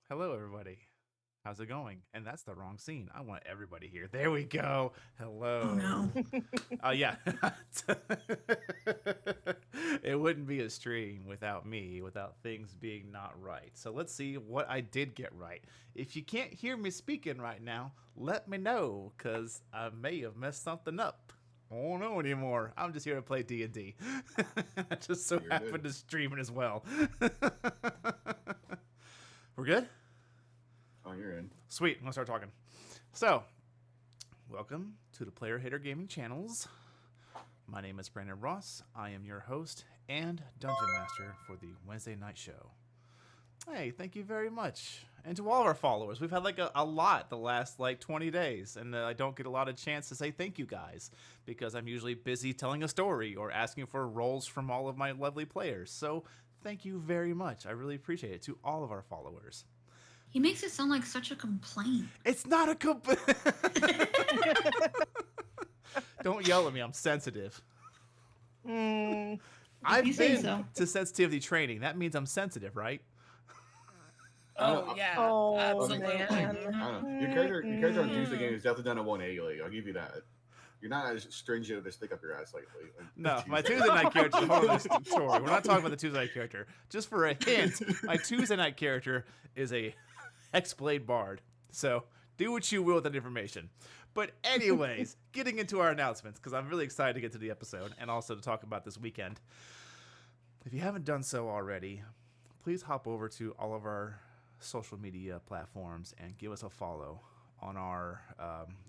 Hello, everybody. How's it going? And that's the wrong scene. I want everybody here. There we go. Oh Hello. no. Yeah. It wouldn't be a stream without me, without things being not right. So let's see what I did get right. If you can't hear me speaking right now, let me know, because I may have messed something up. I don't know anymore. I'm just here to play D&D. I just so You're happened good. to stream it as well. We're good? Oh, you're in. Sweet, I'm gonna start talking. So, welcome to the Player Hater Gaming Channels. My name is Brandon Ross. I am your host and Dungeon Master for the Wednesday Night Show. Hey, thank you very much. And to all of our followers, we've had like a lot the last 20 days, and I don't get a lot of chance to say thank you guys because I'm usually busy telling a story or asking for roles from all of my lovely players. So, thank you very much. I really appreciate it to all of our followers. He makes it sound like such a complaint. It's not a Don't yell at me. I'm sensitive. I've You say been so. to sensitivity training. That means I'm sensitive, right? Oh yeah, Oh, absolutely. man. I don't know. Your character on Tuesday game is definitely done a 180. I'll give you that. You're not as stringent to stick up your ass lately. No, my Tuesday night character. Hold on, this story. We're not talking about the Tuesday night character. Just for a hint, my Tuesday night character is a Hexblade Bard. So do what you will with that information. But anyways, getting into our announcements, because I'm really excited to get to the episode and also to talk about this weekend. If you haven't done so already, please hop over to all of our social media platforms and give us a follow on our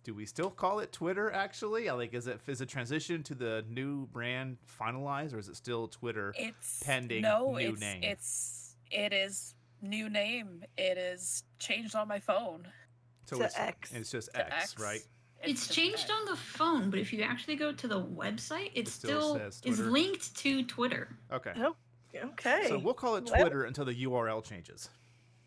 do we still call it Twitter? Actually, is it transition to the new brand finalized, or is it still Twitter It's pending no, new it's name? it is new name. It is changed on my phone. So to it's X. It's just To X, right? It's just changed X. on the phone, but if you actually go to the website, it still still says is Twitter. linked to Twitter. Okay. Oh, okay. So we'll call it Well- Twitter until the URL changes.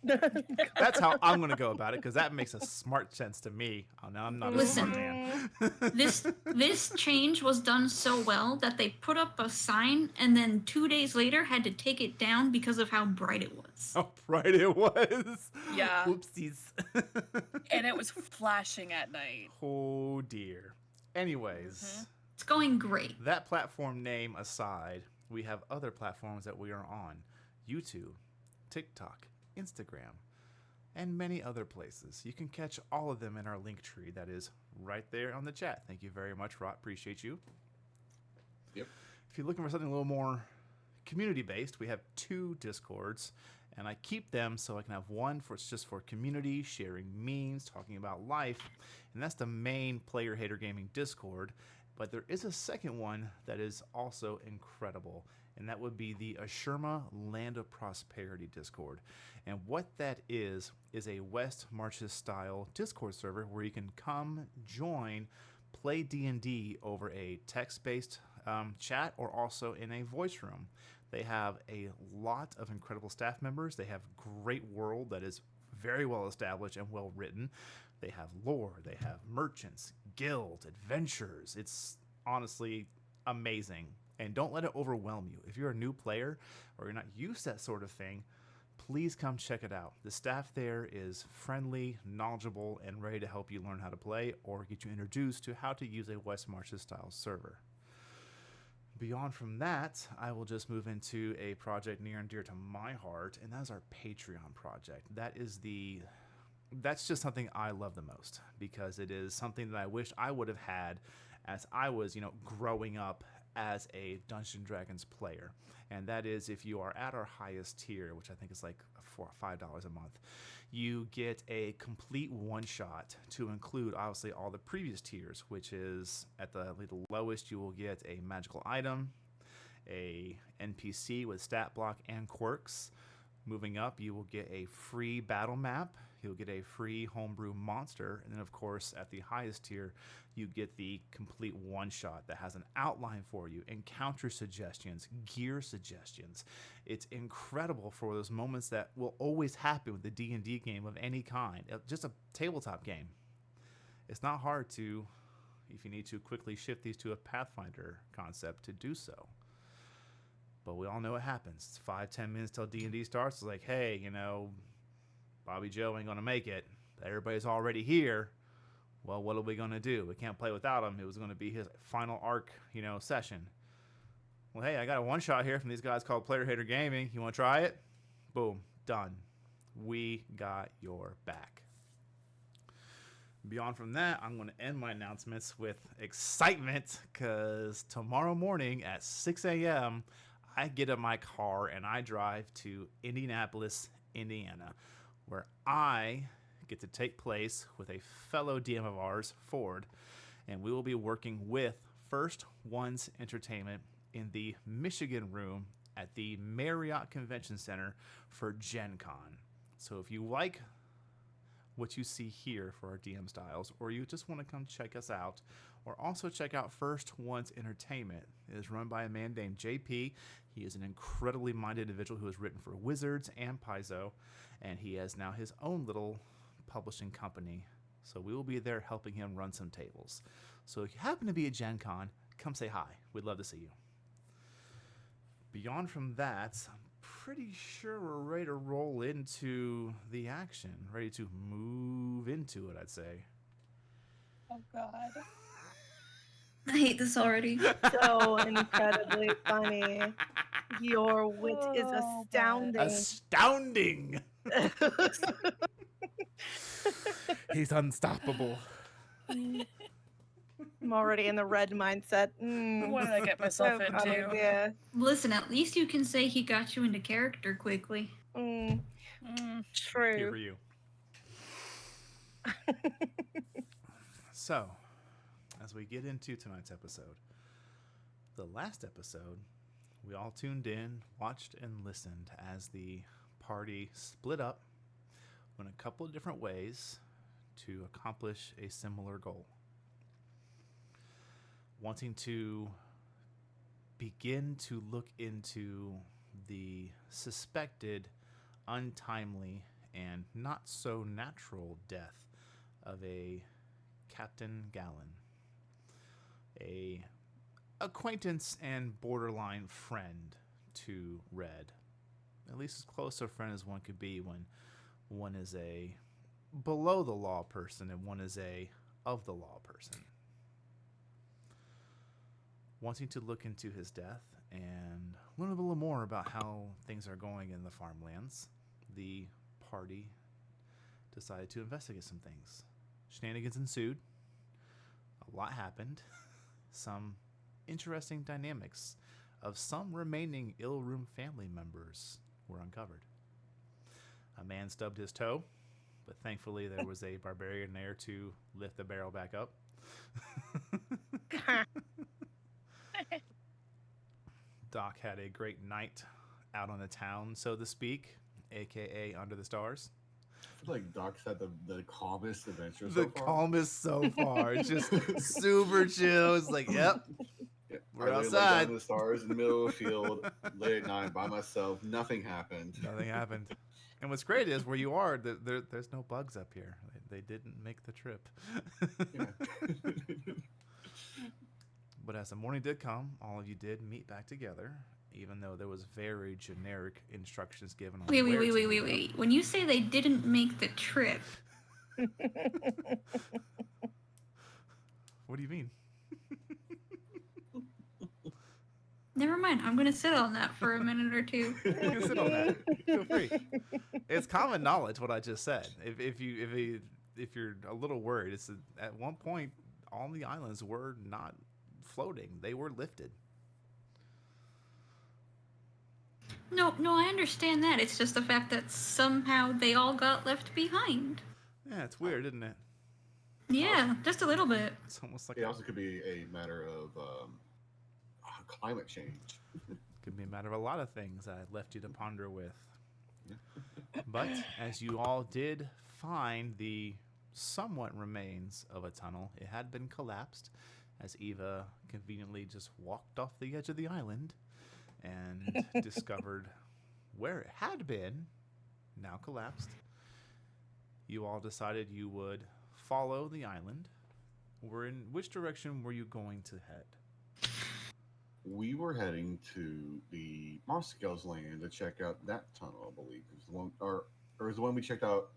That's how I'm going to go about it, because that makes a smart sense to me. Oh, no, I'm not a Listen. smart man. This change was done so well that they put up a sign and then 2 days later had to take it down because of how bright it was. How bright it was. Yeah. Whoopsies. And it was flashing at night. Oh, dear. Anyways, It's going great. that platform name aside, we have other platforms that we are on. YouTube, TikTok, Instagram, and many other places. You can catch all of them in our link tree that is right there on the chat. Thank you very much, Rot. Appreciate you. Yep. If you're looking for something a little more community-based, we have 2 Discords, and I keep them so I can have one for it's just for community, sharing memes, talking about life, and that's the main Player Hater Gaming Discord. But there is a second one that is also incredible, and that would be the Ashurma Land of Prosperity Discord. And what that is a West Marches style Discord server where you can come, join, play D&D over a text-based chat or also in a voice room. They have a lot of incredible staff members. They have great world that is very well established and well written. They have lore, they have merchants, guild, adventurers. It's honestly amazing. And don't let it overwhelm you. If you're a new player or you're not used to that sort of thing, please come check it out. The staff there is friendly, knowledgeable, and ready to help you learn how to play or get you introduced to how to use a West Marches style server. Beyond from that, I will just move into a project near and dear to my heart, and that is our Patreon project. That's just something I love the most because it is something that I wish I would have had as I was, growing up as a Dungeons and Dragons player. And that is if you are at our highest tier, which I think is like $4 or $5 a month, you get a complete one-shot to include obviously all the previous tiers, which is at the lowest you will get a magical item, a NPC with stat block and quirks. Moving up, you will get a free battle map, you'll get a free homebrew monster, and then of course at the highest tier, you get the complete one-shot that has an outline for you, encounter suggestions, gear suggestions. It's incredible for those moments that will always happen with the D&D game of any kind, just a tabletop game. It's not hard to, if you need to quickly shift these to a Pathfinder concept, to do so. But we all know what happens. It's 5-10 minutes till D&D starts. It's like, hey, Bobby Joe ain't going to make it. Everybody's already here. Well, what are we going to do? We can't play without him. It was going to be his final arc, session. Well, hey, I got a one-shot here from these guys called Player Hater Gaming. You want to try it? Boom. Done. We got your back. Beyond from that, I'm going to end my announcements with excitement because tomorrow morning at 6 a.m., I get in my car and I drive to Indianapolis, Indiana, where I get to take place with a fellow DM of ours, Ford, and we will be working with First Ones Entertainment in the Michigan room at the Marriott Convention Center for Gen Con. So if you like what you see here for our DM styles, or you just want to come check us out, or also check out First Ones Entertainment. It is run by a man named JP. He is an incredibly minded individual who has written for Wizards and Paizo, and he has now his own little publishing company. So we will be there helping him run some tables. So if you happen to be at Gen Con, come say hi. We'd love to see you. Beyond from that, I'm pretty sure we're ready to roll into the action. Ready to move into it, I'd say. Oh God. I hate this already. So incredibly funny. Your wit is Oh, astounding. Astounding! He's unstoppable. I'm already in the red mindset. What did I get myself so funny, into? Yeah. Listen, at least you can say he got you into character quickly. Mm. Here True. for you. So, as we get into tonight's episode, the last episode, we all tuned in, watched, and listened as the party split up in a couple of different ways to accomplish a similar goal. Wanting to begin to look into the suspected, untimely, and not so natural death of a Captain Gallon, a acquaintance and borderline friend to Red, at least as close a friend as one could be when one is a below the law person and one is a of the law person. Wanting to look into his death and learn a little more about how things are going in the farmlands, the party decided to investigate some things. Shenanigans ensued. A lot happened. Some interesting dynamics of some remaining ill-room family members were uncovered. A man stubbed his toe, but thankfully there was a barbarian there to lift the barrel back up. Doc had a great night out on the town, so to speak, aka under the stars. I feel like Doc's had the calmest adventure The so far. calmest so far. It's just super chill. It's like, yep, Yeah, we're I literally laid outside. down in the stars in the middle of the field late at night by myself. Nothing happened. Nothing happened. And what's great is where you are, there's no bugs up here. They didn't make the trip. Yeah. But as the morning did come, all of you did meet back together, even though there was very generic instructions given on where to meet up. Wait. When you say they didn't make the trip, What do you mean? never mind. I'm gonna sit on that for a minute or two. You can sit on that. Feel free. It's common knowledge what I just said. If you're a little worried, it's at one point all the islands were not floating; they were lifted. No, I understand that. It's just the fact that somehow they all got left behind. Yeah, it's weird, isn't it? Yeah, just a little bit. It's almost like It also could be a matter of climate change. could be a matter of a lot of things I left you to ponder with. But as you all did find the somewhat remains of a tunnel, it had been collapsed as Eva conveniently just walked off the edge of the island and discovered where it had been, now collapsed. You all decided you would follow the island. In which direction were you going to head? We were heading to the Moscow's land to check out that tunnel, I believe. It was the one, or it was the one we checked out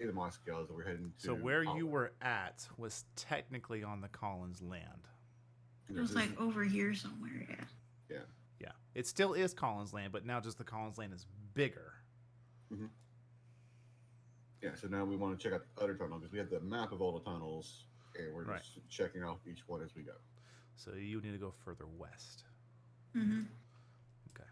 the Moscow, so we're heading to. So where you Holland. were at was technically on the Collins land. It was like over here somewhere, yeah. Yeah. Yeah, it still is Collins land, but now just the Collins land is bigger. Mm-hmm. Yeah. So now we want to check out the other tunnel because we have the map of all the tunnels, and we're just checking off each one as we go. So you need to go further west. Mm-hmm. Okay.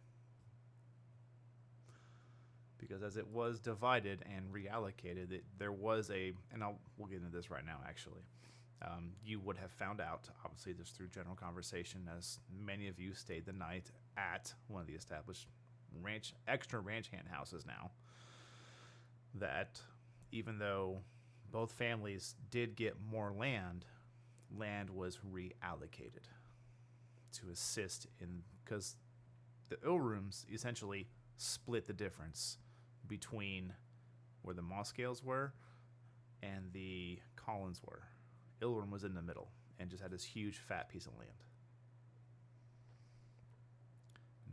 Because as it was divided and reallocated, there was and we'll get into this right now, actually. You would have found out, obviously, just through general conversation, as many of you stayed the night at one of the established extra ranch hand houses now, that even though both families did get more land was reallocated to assist in, because the ill rooms essentially split the difference between where the Mosscales were and the Collins were. Ilroom was in the middle and just had this huge fat piece of land.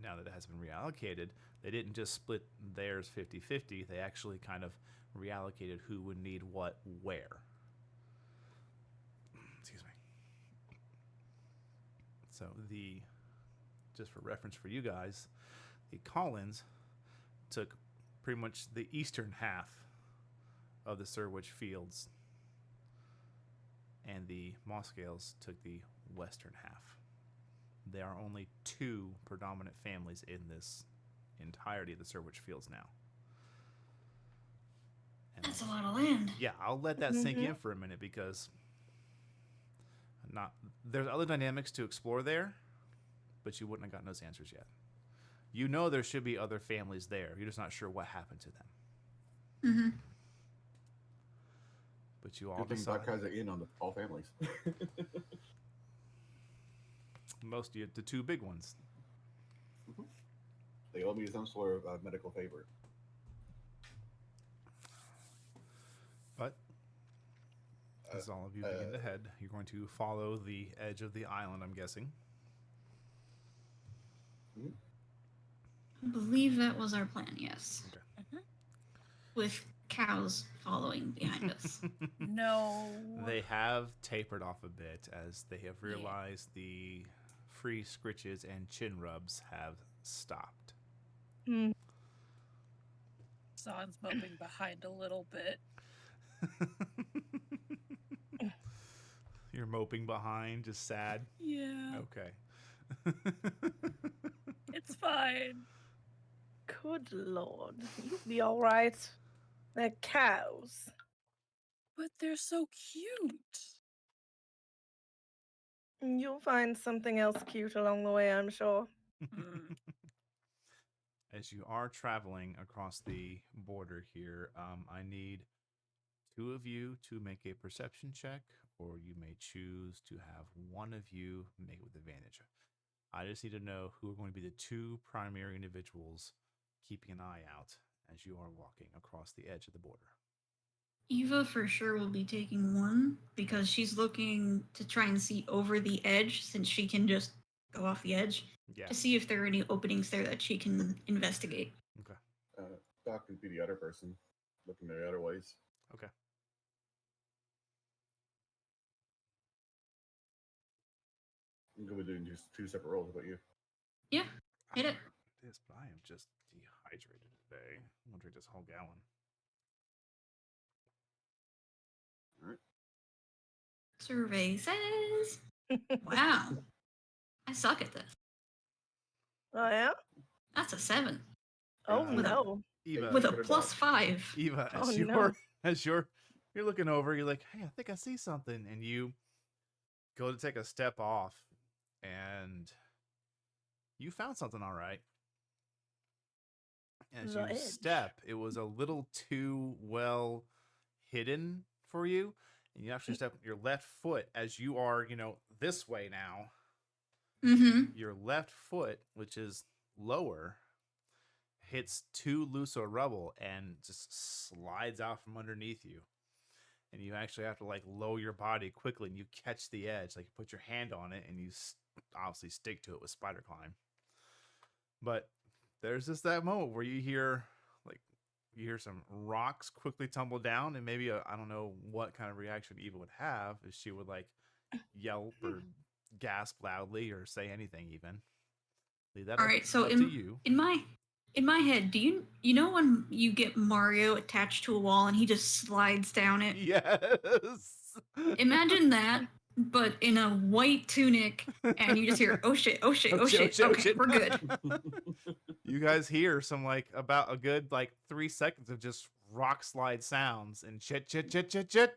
Now that it has been reallocated, they didn't just split theirs 50-50, they actually kind of reallocated who would need what where. Excuse me. So just for reference for you guys, the Collins took pretty much the eastern half of the Sirwich Fields, and the Mosscales took the western half. There are only two predominant families in this entirety of the Sirwich Fields now. And That's a lot of land. yeah, I'll let that sink in for a minute, because there's other dynamics to explore there, but you wouldn't have gotten those answers yet. You know there should be other families there. You're just not sure what happened to them. Mm-hmm. But you all Good thing decide. Buck has it in on all families. Most of the two big ones. They owe me some sort of medical favor. But as all of you begin to head, you're going to follow the edge of the island, I'm guessing. I believe that was our plan, yes. Okay. Mm-hmm. With cows following behind us. No. They have tapered off a bit as they have realized the free scritches and chin rubs have stopped. Zahn's moping behind a little bit. You're moping behind, just sad? Yeah. Okay. It's fine. Good lord. You'll be alright. They're cows. But they're so cute. You'll find something else cute along the way, I'm sure. Mm. As you are traveling across the border here, I need two of you to make a perception check, or you may choose to have one of you make it with advantage. I just need to know who are going to be the two primary individuals keeping an eye out as you are walking across the edge of the border. Eva for sure will be taking one because she's looking to try and see over the edge, since she can just go off the edge, Yeah. to see if there are any openings there that she can investigate. Okay. Doc could be the other person looking the other ways. Okay. I'm good with doing just two separate rolls. How about you? Yeah, hit it. This, but I am just dehydrated today. I'm gonna drink this whole gallon. All right. Survey says, wow, I suck at this. Oh, yeah? That's a 7 Oh, With a- no. Eva, with a Put it +5. Eva, Oh, as no. you're looking over, you're like, hey, I think I see something, and you go to take a step off, and you found something, all right. As The you edge. step, it was a little too well hidden for you, and you actually step your left foot as you are, this way now. Mm-hmm. Your left foot, which is lower, hits two loose of rubble and just slides out from underneath you. And you actually have to lower your body quickly, and you catch the edge. You put your hand on it, and you obviously stick to it with spider climb. But there's just that moment where you hear you hear some rocks quickly tumble down, and maybe I don't know what kind of reaction Eva would have if she would like yelp or gasp loudly or say anything even. Leave that All up, right, so up to you. in my head, do you know when you get Mario attached to a wall and he just slides down it? Yes. Imagine that, but in a white tunic, and you just hear, "Oh shit! Oh shit! Oh shit! Okay, we're good." You guys hear some like about a good like 3 seconds of just rock slide sounds and chit chit chit chit chit.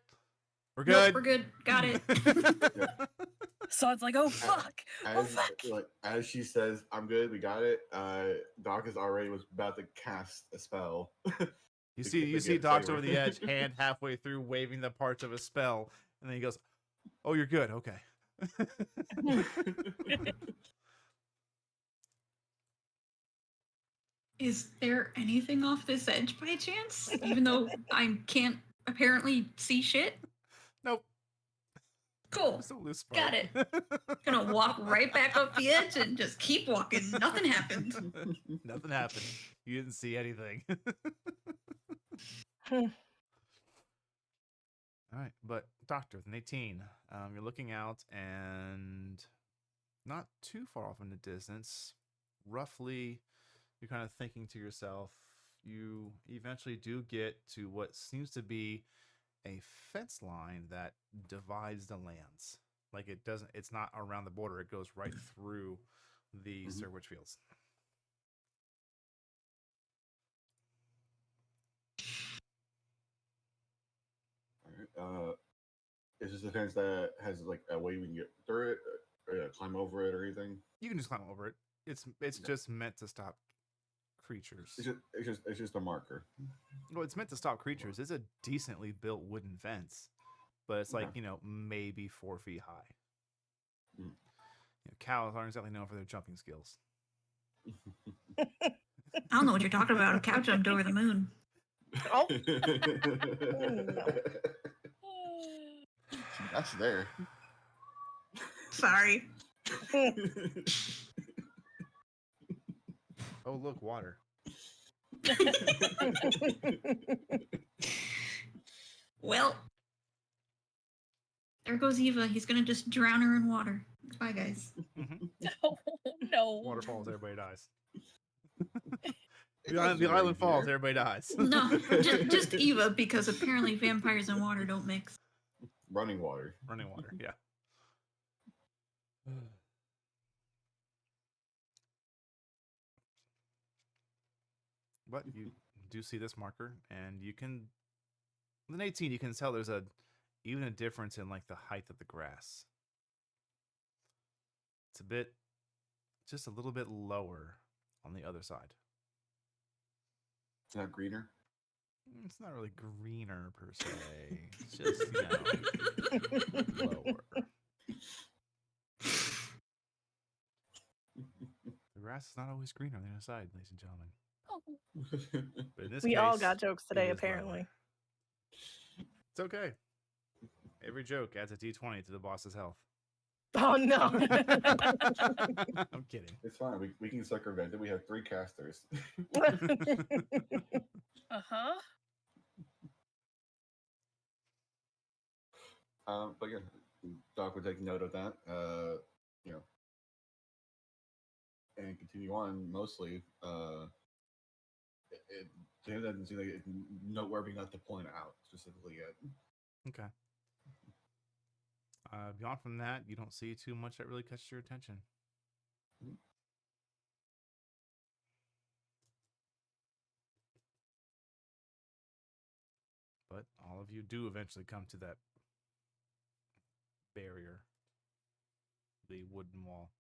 We're good. Nope, we're good. Got it. So it's like, oh fuck, oh As fuck. like as she says, "I'm good, we got it." Doc is already was about to cast a spell. You to see get Doc's favor. over the edge, hand halfway through, waving the parts of a spell, and then he goes, "Oh, you're good. Okay." Is there anything off this edge by chance? Even though I can't apparently see shit? Nope. Cool. Just a loose Got spark. it. Gonna walk right back up the edge and just keep walking. Nothing happened. Nothing happened. You didn't see anything. All right, but Doctor, with an 18, you're looking out and not too far off in the distance. Roughly, you're kind of thinking to yourself, you eventually do get to what seems to be a fence line that divides the lands. Like it's not around the border, it goes right through the Sirwich Fields. Is this a fence that has like a way we can get through it, or climb over it, or anything? You can just climb over it. It's just meant to stop creatures. It's just a marker. Well, it's meant to stop creatures. It's a decently built wooden fence, but it's like, maybe 4 feet high. Cows aren't exactly known for their jumping skills. I don't know what you're talking about. A cow jumped over the moon. Oh, That's there. Sorry. Oh, look, water. Well, there goes Eva. He's gonna just drown her in water. Bye, guys. No, no. Waterfalls, everybody dies. The island falls, everybody dies. No, just Eva, because apparently vampires and water don't mix. Running water. Running water, yeah. But you do see this marker, and you can, with an 18, you can tell there's even a difference in like the height of the grass. It's just a little bit lower on the other side. It's not greener. It's not really greener per se. It's just, lower. The grass is not always greener on the other side, ladies and gentlemen. But in this we case, all got jokes it today, is lower. apparently. It's okay. Every joke adds a d20 to the boss's health. Oh no! I'm kidding. It's fine. We can circumvent it. We have 3 casters. Uh-huh. But yeah, Doc would take note of that. And continue on. Mostly, it doesn't seem like it's noteworthy enough to point out specifically yet. Okay. Beyond from that, you don't see too much that really catches your attention. But all of you do eventually come to that barrier, the wooden wall.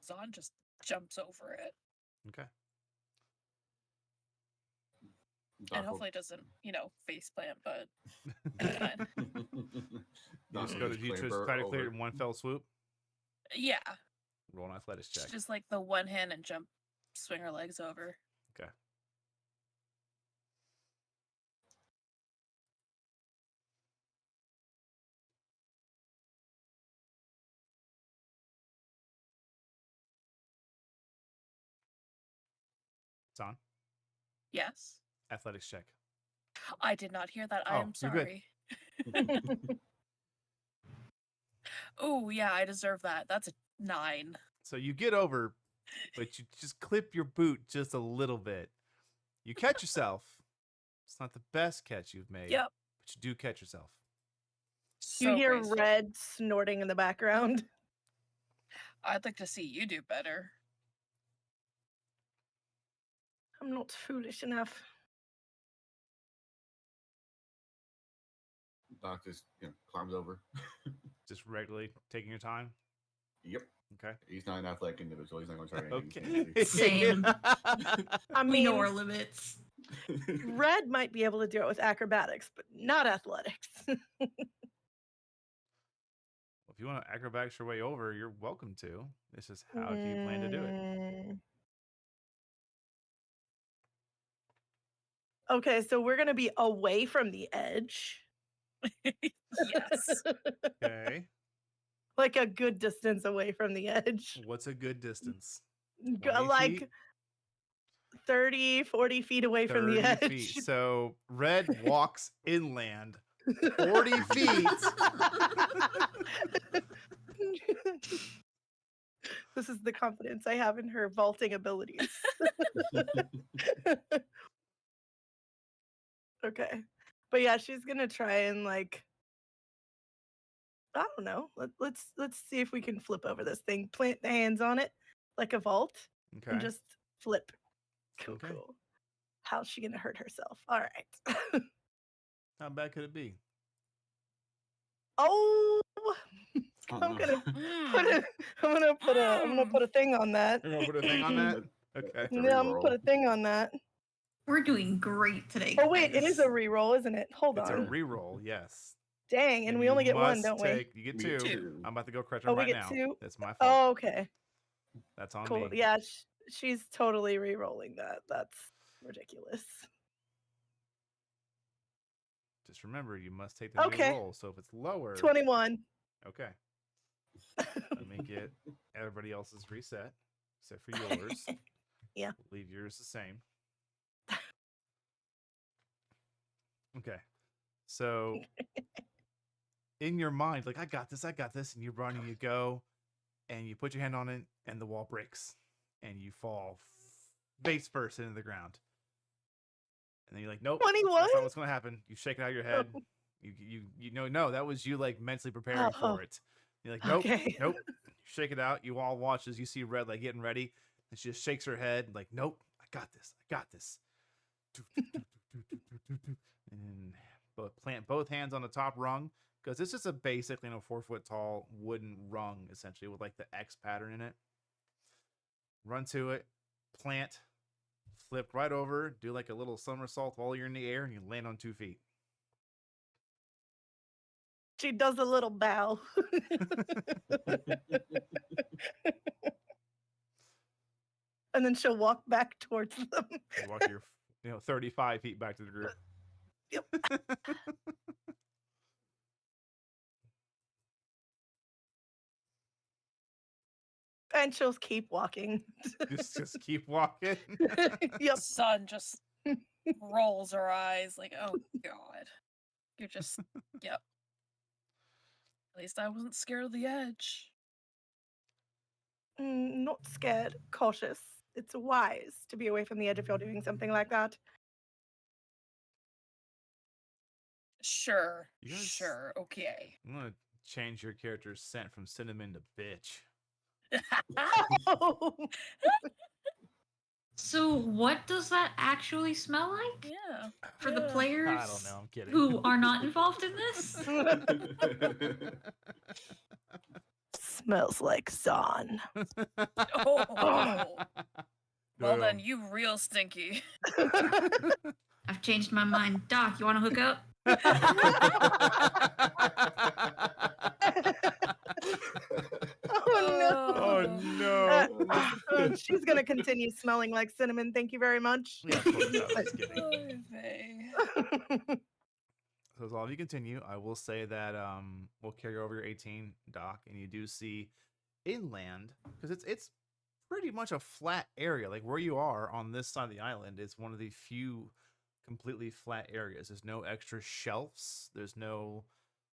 Zahn just jumps over it Okay. Doc and will- hopefully doesn't, face plant, but You fine. Doc just will you just clamber try to clear over. it in one fell swoop. Yeah. Roll an athletics check. Just like the one hand and swing her legs over. Okay. It's on. Yes. Athletics check. I did not hear that. I Oh, am you're good. sorry. Oh, yeah, I deserve that. That's a 9. So you get over, but you just clip your boot just a little bit. You catch yourself. It's not the best catch you've made, Yep. but you do catch yourself. So You hear graceful. Red snorting in the background. I'd like to see you do better. I'm not foolish enough. Doc just climbs over. Just regularly taking your time. Yep. Okay. He's not an athletic individual. He's not going to try anything. Okay. Same. I We mean, know our limits. fancy. Red might be able to do it with acrobatics, but not athletics. If you want to acrobatics your way over, you're welcome to. This is how do you plan to do it? Mm. Okay, so we're gonna be away from the edge. Yes. Okay. Like a good distance away from the edge. What's a good distance? Go- 20 like feet? 30, 40 feet away from the 30 edge. feet. So Red walks inland 40 feet. This is the confidence I have in her vaulting abilities. Okay. But yeah, she's gonna try and I don't know. Let's see if we can flip over this thing. Plant the hands on it like a vault Okay. and just flip. Cool, Okay. cool. How's she gonna hurt herself? All right. How bad could it be? Oh, Oh, I'm no. gonna Mm. I'm gonna put a thing on that. You're gonna put a thing on that? Okay. That's a No, I'm gonna put a reroll. thing on that. We're doing great today. Oh wait, it guys. is a reroll, isn't it? Hold It's a on. reroll, yes. Dang, and we you only get one, must don't we? You get We two. get 2. I'm about to go correct her Oh, we right get now. 2? That's my fault. Oh, okay. That's on Cool. me. Yeah, she's totally re-rolling that. That's ridiculous. Just remember, you must take the Okay. new roll. So if it's lower, 21. okay. Let me get everybody else's reset, except for yours. Yeah. Leave yours the same. Okay. So in your mind, like I got this, and you run and you go, and you put your hand on it, and the wall breaks, and you fall face first into the ground. And then you're like, nope, 21? that's not what's gonna happen. You shake it out of your head. You know, no, that was you like mentally preparing Oh. for it. You're like, nope, Okay. nope. You shake it out. You all watch as you see Red like getting ready, and she just shakes her head like, nope, I got this. And plant both hands on the top rung because it's just a basic, 4-foot tall wooden rung essentially with like the X pattern in it. Run to it, plant, flip right over, do like a little somersault while you're in the air, and you land on 2 feet. She does a little bow. And then she'll walk back towards them. You walk your 35 feet back to the group. Yep. And she'll keep walking. just keep walking. Yep. Sun just rolls her eyes like, oh god. You're just, yep. At least I wasn't scared of the edge. Not scared, cautious. It's wise to be away from the edge if you're doing something like that. Sure. You guys- Sure. Okay. I'm gonna change your character's scent from cinnamon to bitch. Oh, So what does that actually smell like Yeah. for the Yeah. players I don't know. I'm kidding. who are not involved in this? smells like Zon. Oh. Well then, Boom. you real stinky. I've changed my mind. Doc, you want to hook up? Oh Oh no. no. She's gonna continue smelling like cinnamon. Thank you very much. Yeah, of course. No, just kidding. Oy vey. So as all of you continue, I will say that we'll carry over your 18, Doc, and you do see inland because it's pretty much a flat area. Like where you are on this side of the island is one of the few completely flat areas. There's no extra shelves. There's no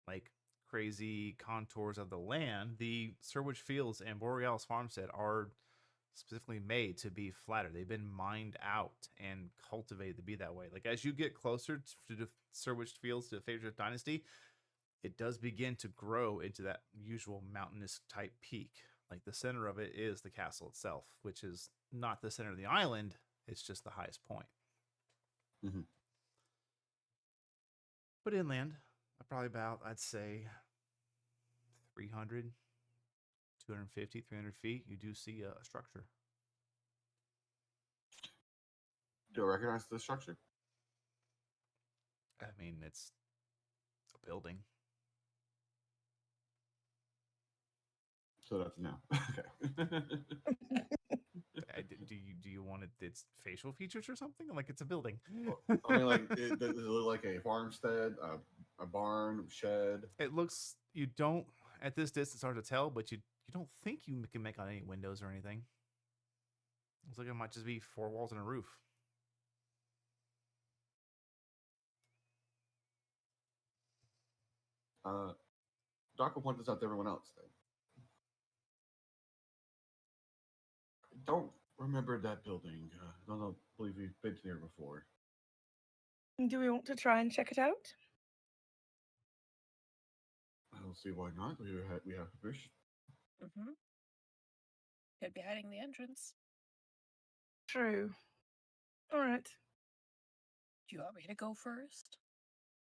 like crazy contours of the land. The Sherwood Fields and Borealis Farmstead are specifically made to be flatter. They've been mined out and cultivated to be that way. Like as you get closer to the Sherwood Fields to the Phaedra Dynasty, it does begin to grow into that usual mountainous type peak. Like the center of it is the castle itself, which is not the center of the island. It's just the highest point. Mhm. But inland, probably about, I'd say, 300, 250, 300 feet, you do see a structure. Do I recognize the structure? I mean, it's a building. So that's a no. Okay. Do you want its facial features or something? Like it's a building. Well, I mean, like, does it look like a farmstead, a barn, shed? It looks, you don't, at this distance, it's hard to tell, but you don't think you can make out any windows or anything. Looks like it might just be four walls and a roof. Doc will point this out to everyone else then. I don't remember that building. I don't believe we've been here before. Do we want to try and check it out? I don't see why not. We have permission. Mm-hmm. Could be hiding the entrance. True. All right. Do you want me to go first?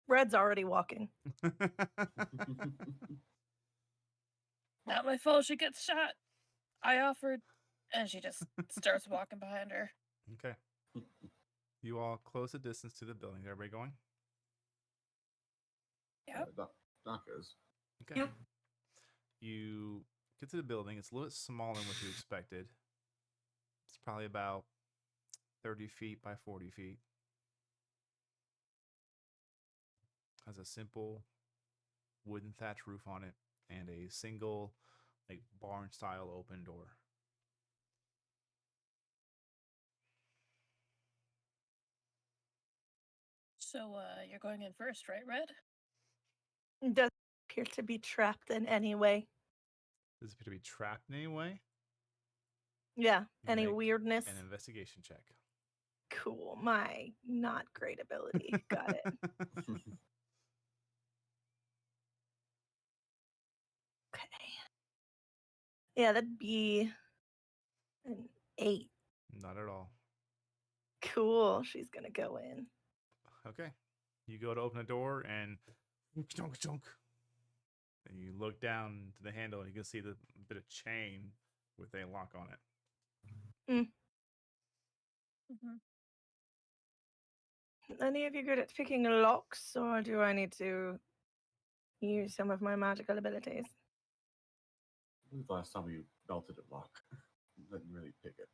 Red's already walking. Not my fault she gets shot. I offered, and she just starts walking behind her. Okay. You all close the distance to the building. Is everybody going? Yep. Doc is. Okay. Yep. You get to the building. It's a little bit smaller than what you expected. It's probably about 30 feet by 40 feet. Has a simple wooden thatch roof on it and a single like barn style open door. So, you're going in first, right, Red? Does appear to be trapped in any way. Does it appear to be trapped in any way? Yeah. Any Make weirdness? An investigation check. Cool. My not great ability. Got it. Okay. Yeah, that'd be an 8. Not at all. Cool. She's gonna go in. Okay. You go to open the door and chunk chunk. And you look down to the handle and you can see the bit of chain with a lock on it. Mm-hmm. Any of you good at picking locks, or do I need to use some of my magical abilities? I believe last time we belted it lock. Didn't really pick it.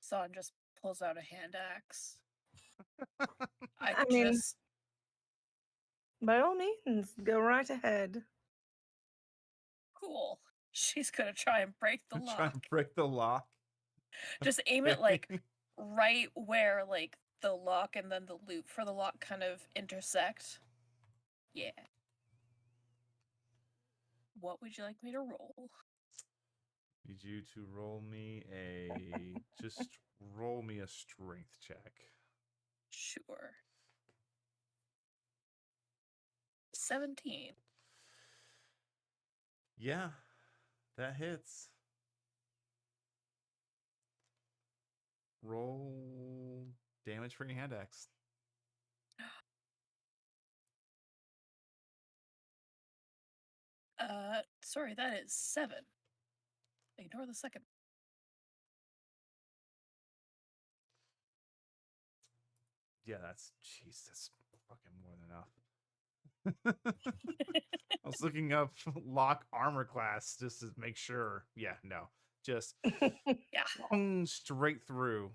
Son just pulls out a hand axe. I mean- just By all means, go right ahead. cool. She's gonna try and break the Try lock. and break the lock. Just aim it like right where like the lock and then the loop for the lock kind of intersect. Yeah. What would you like me to roll? Need you to roll me roll me a strength check. Sure. 17. Yeah, that hits. Roll damage for your hand axe. Sorry, that is 7. Ignore the second. Yeah, that's fucking more than enough. I was looking up lock armor class just to make sure. Yeah, no. Just Yeah. straight through.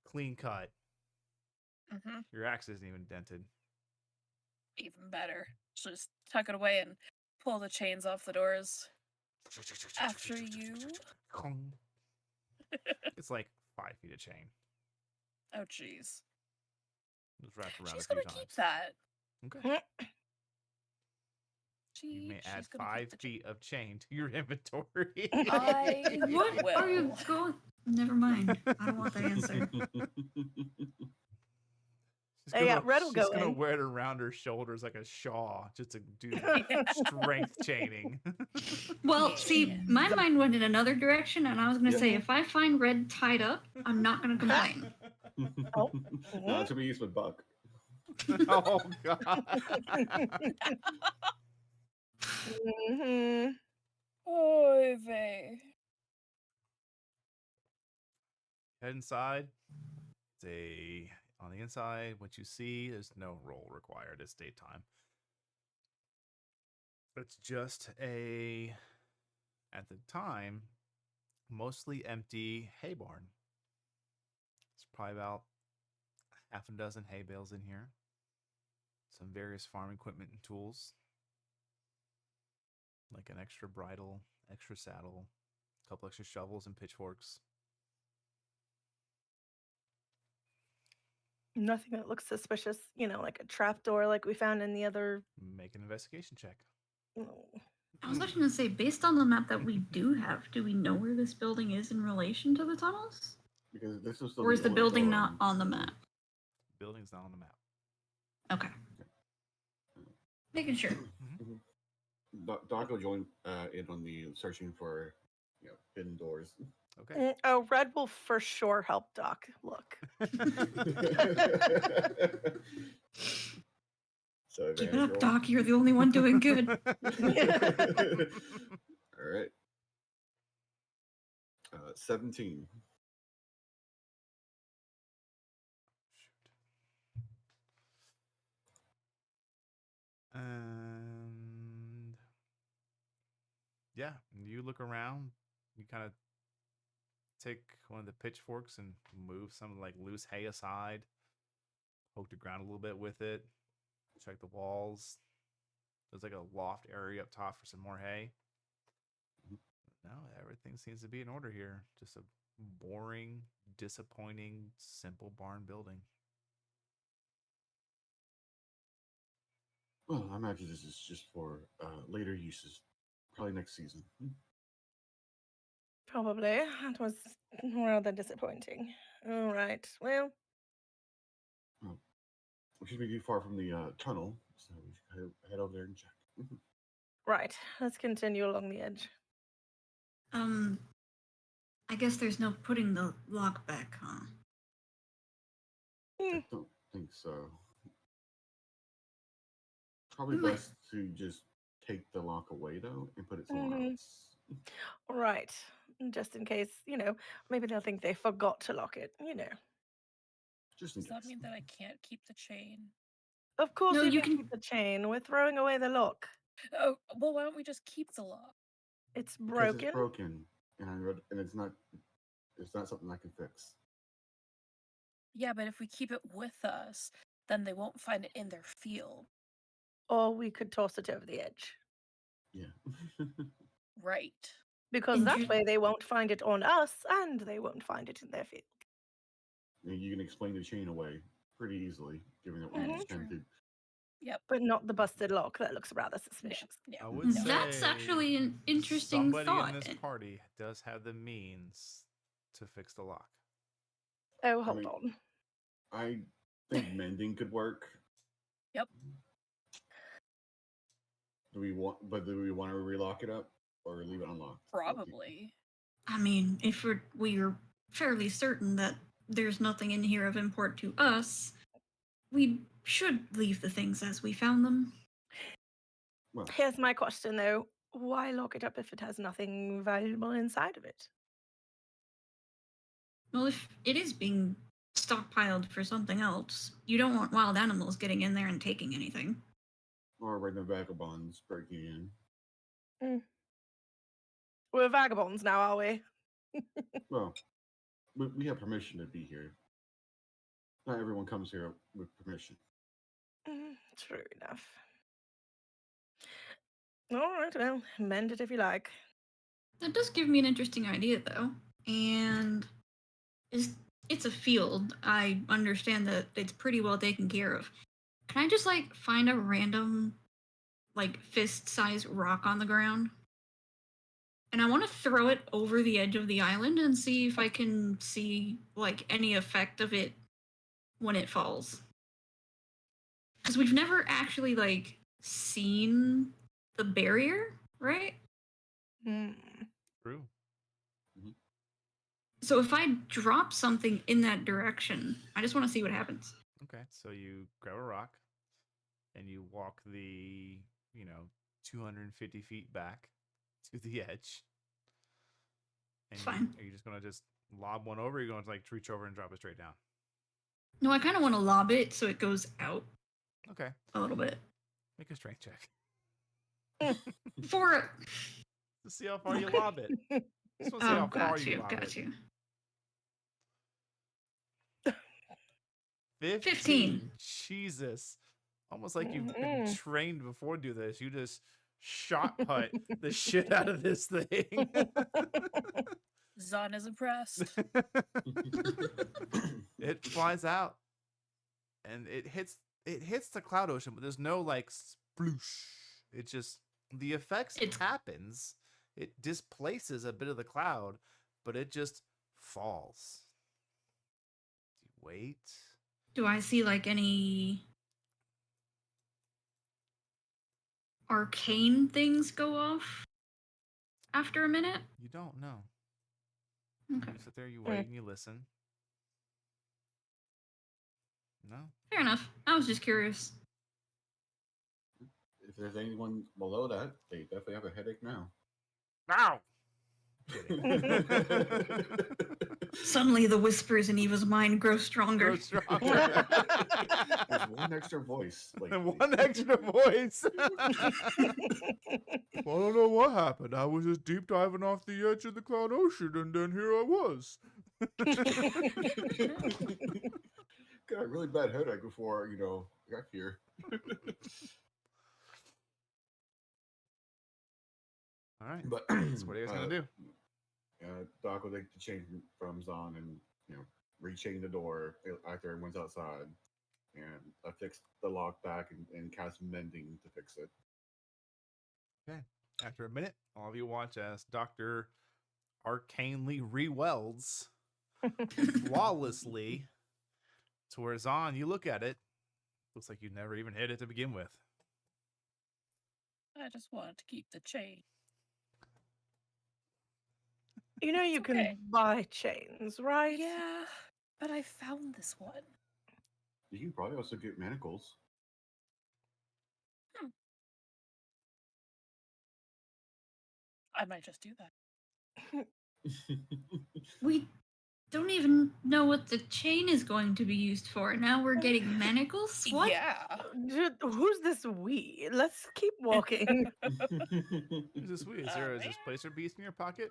Clean cut. Mm-hmm. Your axe isn't even dented. Even better. She'll just tuck it away and pull the chains off the doors. After you. It's like 5 feet of chain. Oh, jeez. It was wrapped around She's a few gonna times. keep that. Okay. You may She's add gonna 5 keep the chain. feet of chain to your inventory. I What are you will. going? Never mind. I don't want that answer. Yeah, Red will She's go gonna in. wear it around her shoulders like a shawl, just to do Yeah. strength chaining. Well, see, my mind went in another direction, and I was going to Yep. say, if I find Red tied up, I'm not going to complain. Oh. No, it's gonna be used with Buck. Oh god. Mhm. Oy vey. Head inside. On the inside, what you see, there's no roll required. It's daytime. It's just at the time, mostly empty hay barn. It's probably about half a dozen hay bales in here. Some various farm equipment and tools, like an extra bridle, extra saddle, a couple extra shovels and pitchforks. Nothing that looks suspicious, like a trapdoor like we found in the other. Make an investigation check. Oh. I was actually going to say, based on the map that we do have, do we know where this building is in relation to the tunnels? Because this is still Or is the old building dorm. not on the map? Building's not on the map. Okay. Making sure. Doc will join in on the searching for hidden doors. Okay. Oh, Red will for sure help Doc look. So Keep it advantage up, roll. Doc. You're the only one doing good. All right. 17. And yeah, you look around. You kind of take one of the pitchforks and move some like loose hay aside. Poke the ground a little bit with it. Check the walls. There's like a loft area up top for some more hay. No, everything seems to be in order here. Just a boring, disappointing, simple barn building. Well, I imagine this is just for later uses, probably next season. Probably. That was rather disappointing. All right. Well, We shouldn't be too far from the tunnel, so we should head over there and check. right. Let's continue along the edge. I guess there's no putting the lock back, huh? I don't think so. Probably We might- best to just take the lock away though and put it somewhere Mhm. else. All right. Just in case, maybe they'll think they forgot to lock it, Just in Does case. that mean that I can't keep the chain? Of course No, you you can can- keep the chain. We're throwing away the lock. Oh, well, why don't we just keep the lock? It's Because broken. it's broken, and it's not something I can fix. Yeah, but if we keep it with us, then they won't find it in their field. Or we could toss it over the edge. Yeah. Right. Because that Inter- way they won't find it on us and they won't find it in their field. And you can explain the chain away pretty easily, given that we That just is tend true. to. Yep. But not the busted lock. That looks rather suspicious. Yeah. I would say That's actually an interesting somebody thought. in this party does have the means to fix the lock. Oh, hold mean- on. I think mending could work. Yep. Do we want to relock it up or leave it unlocked? Probably. I mean, if we're fairly certain that there's nothing in here of import to us, we should leave the things as we found them. Well, Here's my question though. Why lock it up if it has nothing valuable inside of it? Well, if it is being stockpiled for something else, you don't want wild animals getting in there and taking anything. or random vagabonds breaking in. We're vagabonds now, are we? Well, we have permission to be here. Not everyone comes here with permission. True enough. All right, well, mend it if you like. That does give me an interesting idea, though. And it's a field. I understand that it's pretty well taken care of. Can I just like find a random, like fist-sized rock on the ground? And I want to throw it over the edge of the island and see if I can see like any effect of it when it falls. Because we've never actually like seen the barrier, right? Hmm. True. So if I drop something in that direction, I just want to see what happens. Okay, so you grab a rock and you walk the, 250 feet back to the edge. And It's fine. are you just gonna just lob one over? Or are you going to like reach over and drop it straight down? No, I kind of want to lob it so it goes out Okay, a little bit. make a strength check For to see how far you lob it. Just want to see how far you lob got it. you. 15. Jesus, almost like you've been trained before to do this. You just shot put the shit out of this thing. Zahn is impressed. It flies out and it hits the cloud ocean, but there's no like sploosh. It just the effects happens. It displaces a bit of the cloud, but it just falls. Wait. Do I see like any arcane things go off after a minute? You don't know. Okay. You sit there, you wait, and you listen. No. Fair enough. I was just curious. If there's anyone below that, they definitely have a headache now. Ow! Suddenly the whispers in Eva's mind grow stronger. There's one extra voice. Like, One extra voice. I don't know what happened. I was just deep diving off the edge of the cloud ocean, and then here I was. got a really bad headache before, I got here. All right. But So what are you guys gonna do? Doc will take the chain from Zahn and rechain the door after everyone's outside, and I fix the lock back and cast mending to fix it. Okay. After a minute, all of you watch as Dr. arcanely re-welds flawlessly to where Zahn, you look at it, looks like you never even hit it to begin with. I just wanted to keep the chain. You know you okay. can buy chains, right? Yeah, but I found this one. You can probably also get manacles. I might just do that. We don't even know what the chain is going to be used for. Now we're getting manacles? What? Yeah. Who's this we? Let's keep walking. Is this weird? Is there is this placer beast in your pocket?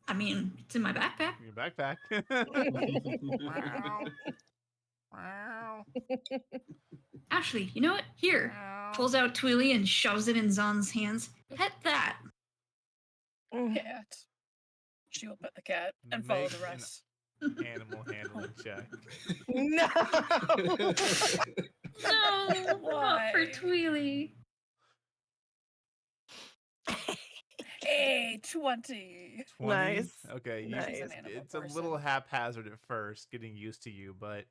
I mean, it's in my backpack. In your backpack. Wow. Ashley, you know what? Here. Pulls out Twilly and shoves it in Zahn's hands. Pet that. Cat. She will pet the cat and follow Make the rest. Animal handling check. No. No, not Why? for Twilly. Hey, 20. 20? Nice. Okay, Nice. She's an animal it's a person. little haphazard at first, getting used to you, but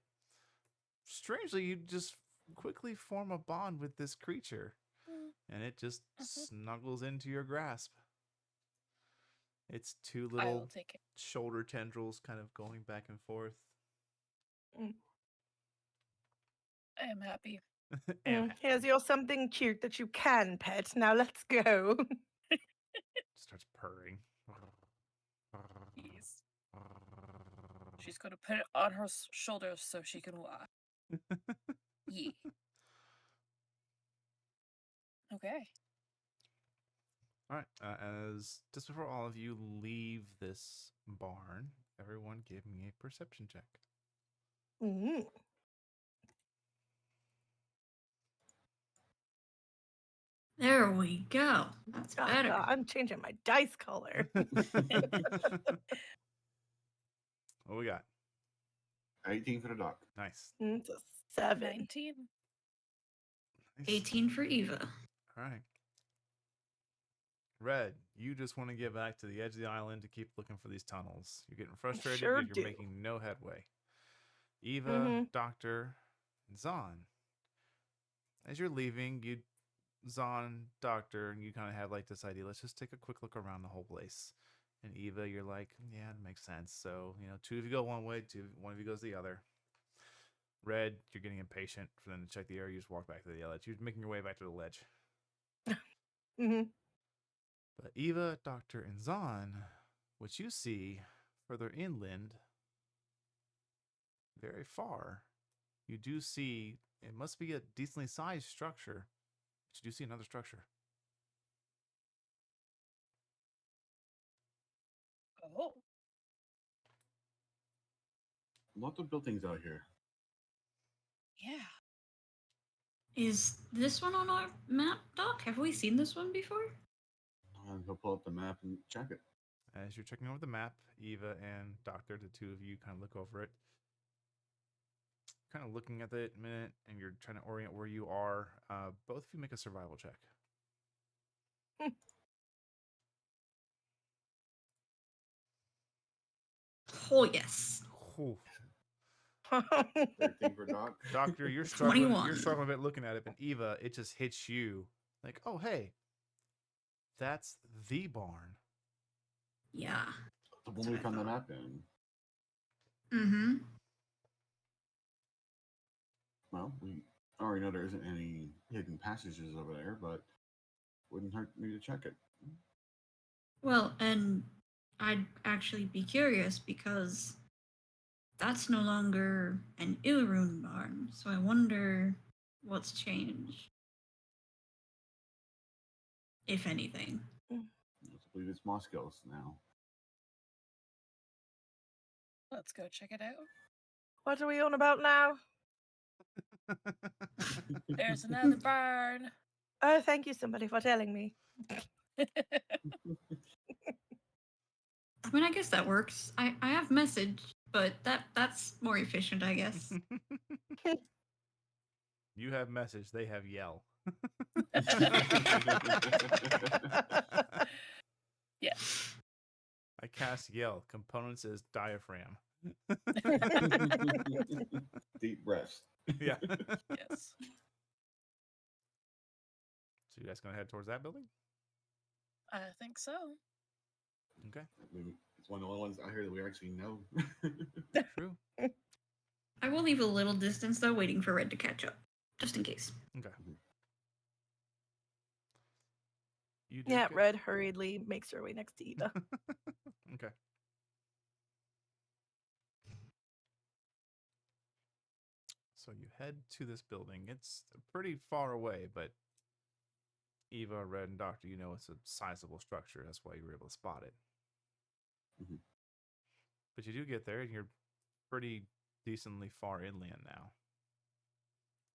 strangely, you just quickly form a bond with this creature, and it just snuggles into your grasp. It's two I little will take it. shoulder tendrils kind of going back and forth. I am happy. And Here's your something cute that you can pet. Now let's go. starts purring. Yes. She's going to put it on her shoulders so she can walk. Yeah. Okay. All right. As just before all of you leave this barn, everyone give me a perception check. There we go. That's Oh, better. God, I'm changing my dice color. What we got? 18 for the doc. Nice. It's a 7. 19. Nice. 18 for Eva. All right. Red, you just want to get back to the edge of the island to keep looking for these tunnels. You're getting frustrated Sure because you're do. making no headway. Eva, Mhm. Doctor, and Zahn. As you're leaving, Zahn, Doctor, and you kind of have like this idea. Let's just take a quick look around the whole place. And Eva, you're like, yeah, it makes sense. So, two of you go one way, one of you goes the other. Red, you're getting impatient for them to check the area. You just walk back to the ledge. You're making your way back to the ledge. hmm But Eva, Doctor, and Zahn, what you see further inland, very far, you do see, it must be a decently sized structure, but you do see another structure. Oh. Lots of buildings out here. Yeah. Is this one on our map, Doc? Have we seen this one before? He'll pull up the map and check it. As you're checking over the map, Eva and Doctor, the two of you kind of look over it. Kind of looking at it a minute, and you're trying to orient where you are. Both of you make a survival check. Oh, yes. Whew. 13 for doc. Doctor, you're struggling. You're 21. struggling a bit looking at it, but Eva, it just hits you like, oh hey, that's the barn. Yeah. The one we found the map in. Mm-hmm. Well, we already know there isn't any hidden passages over there, but wouldn't hurt me to check it. Well, and I'd actually be curious because that's no longer an Ilrune barn, so I wonder what's changed. If anything. I believe it's Moscow's now. Let's go check it out. What are we on about now? There's another barn. Oh, thank you, somebody, for telling me. I mean, I guess that works. I have message, but that's more efficient, I guess. You have message, they have yell. Yeah. I cast yell. Components is diaphragm. Deep breaths. Yeah. Yes. So you guys gonna head towards that building? I think so. Okay. It's one of the only ones out here that we actually know. True. I will leave a little distance, though, waiting for Red to catch up, just in case. Okay. You do Yeah, get- Red hurriedly makes her way next to Eva. Okay. So you head to this building. It's pretty far away, but Eva, Red, and Doctor, you know it's a sizable structure. That's why you were able to spot it. Mhm. But you do get there, and you're pretty decently far inland now.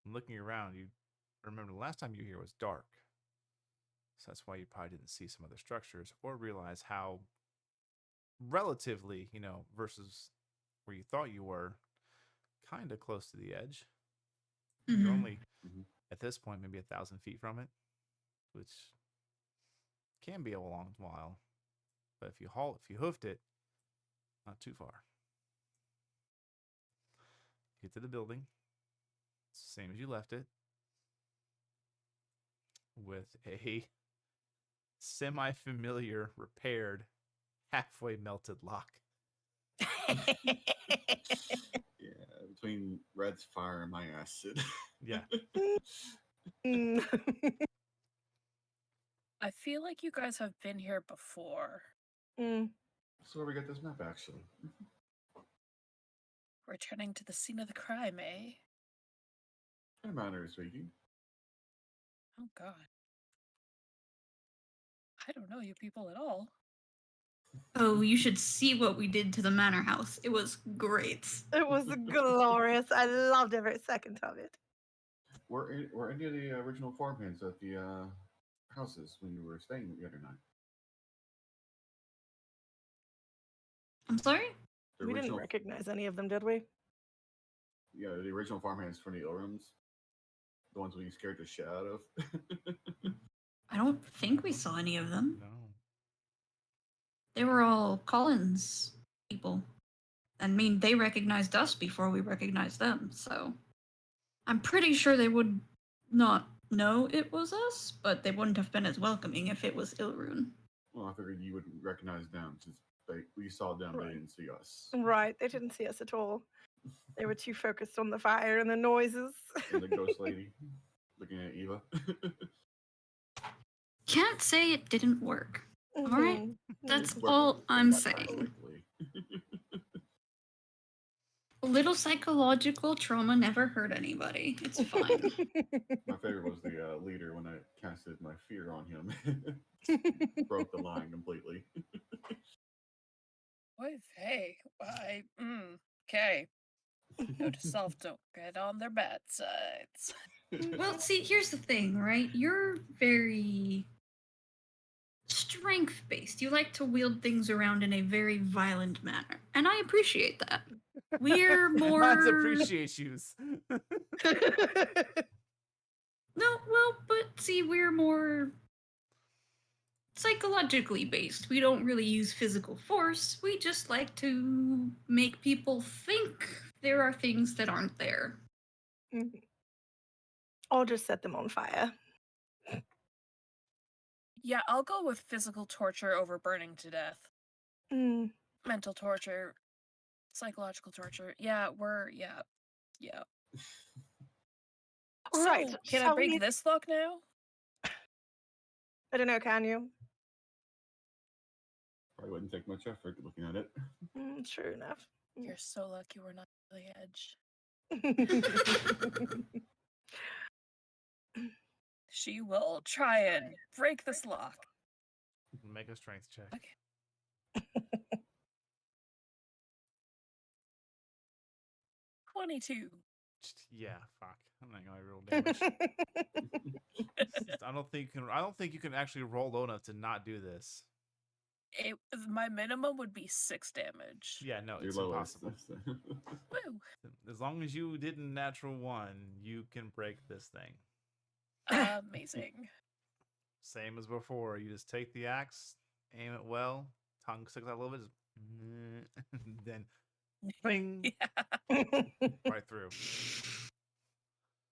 And looking around, you remember the last time you were here was dark. So that's why you probably didn't see some other structures or realize how relatively, versus where you thought you were, kind of close to the edge. You're Mhm. only, Mhm. at this point, maybe 1,000 feet from it, which can be a long while. But if you hoofed it, not too far. Get to the building. It's the same as you left it. With a semi-familiar, repaired, halfway melted lock. Yeah, between Red's fire and my acid. Yeah. Mm. I feel like you guys have been here before. Mm. That's where we got this map, actually. Returning to the scene of the crime, eh? In manner of speaking. Oh, God. I don't know you people at all. Oh, you should see what we did to the manor house. It was great. It was glorious. I loved every second of it. Were any of the original farmhands at the houses when you were staying the other night. I'm sorry? The We didn't original, recognize any of them, did we? yeah, the original farmhands from the rooms, the ones we scared the shit out of. I don't think we saw any of them. No. They were all Collins people. I mean, they recognized us before we recognized them, so I'm pretty sure they would not know it was us, but they wouldn't have been as welcoming if it was Ilrune. Well, I figured you would recognize them since we saw them, Right. they didn't see us. Right, they didn't see us at all. They were too focused on the fire and the noises. And the ghost lady looking at Eva. Can't say it didn't work. Alright. Mhm. That's Worked all I'm somewhat saying. perfectly. A little psychological trauma never hurt anybody. It's fine. My favorite was the leader when I casted my fear on him. Broke the line completely. What? Hey, okay. Note to self: don't get on their bad sides. Well, see, here's the thing, right? You're very strength based. You like to wield things around in a very violent manner. And I appreciate that. We're more. Mine's appreciate yous. No, well, but see, we're more psychologically based. We don't really use physical force. We just like to make people think there are things that aren't there. I'll just set them on fire. Yeah, I'll go with physical torture over burning to death. Mm. Mental torture, psychological torture. Yeah. So, Right, can I shall break we- this lock now? I don't know, can you? Probably wouldn't take much effort looking at it. True enough. You're so lucky we're not at the edge. She will try and break this lock. Make a strength check. Okay. 22. Yeah, fuck. I'm not gonna roll damage. I don't think you can actually roll low enough to not do this. My minimum would be 6 damage. Yeah, no, Your it's lowest. impossible. Woo. As long as you didn't natural one, you can break this thing. Amazing. Same as before. You just take the axe, aim it well, tongue sticks out a little bit, just then bing, Yeah. right through.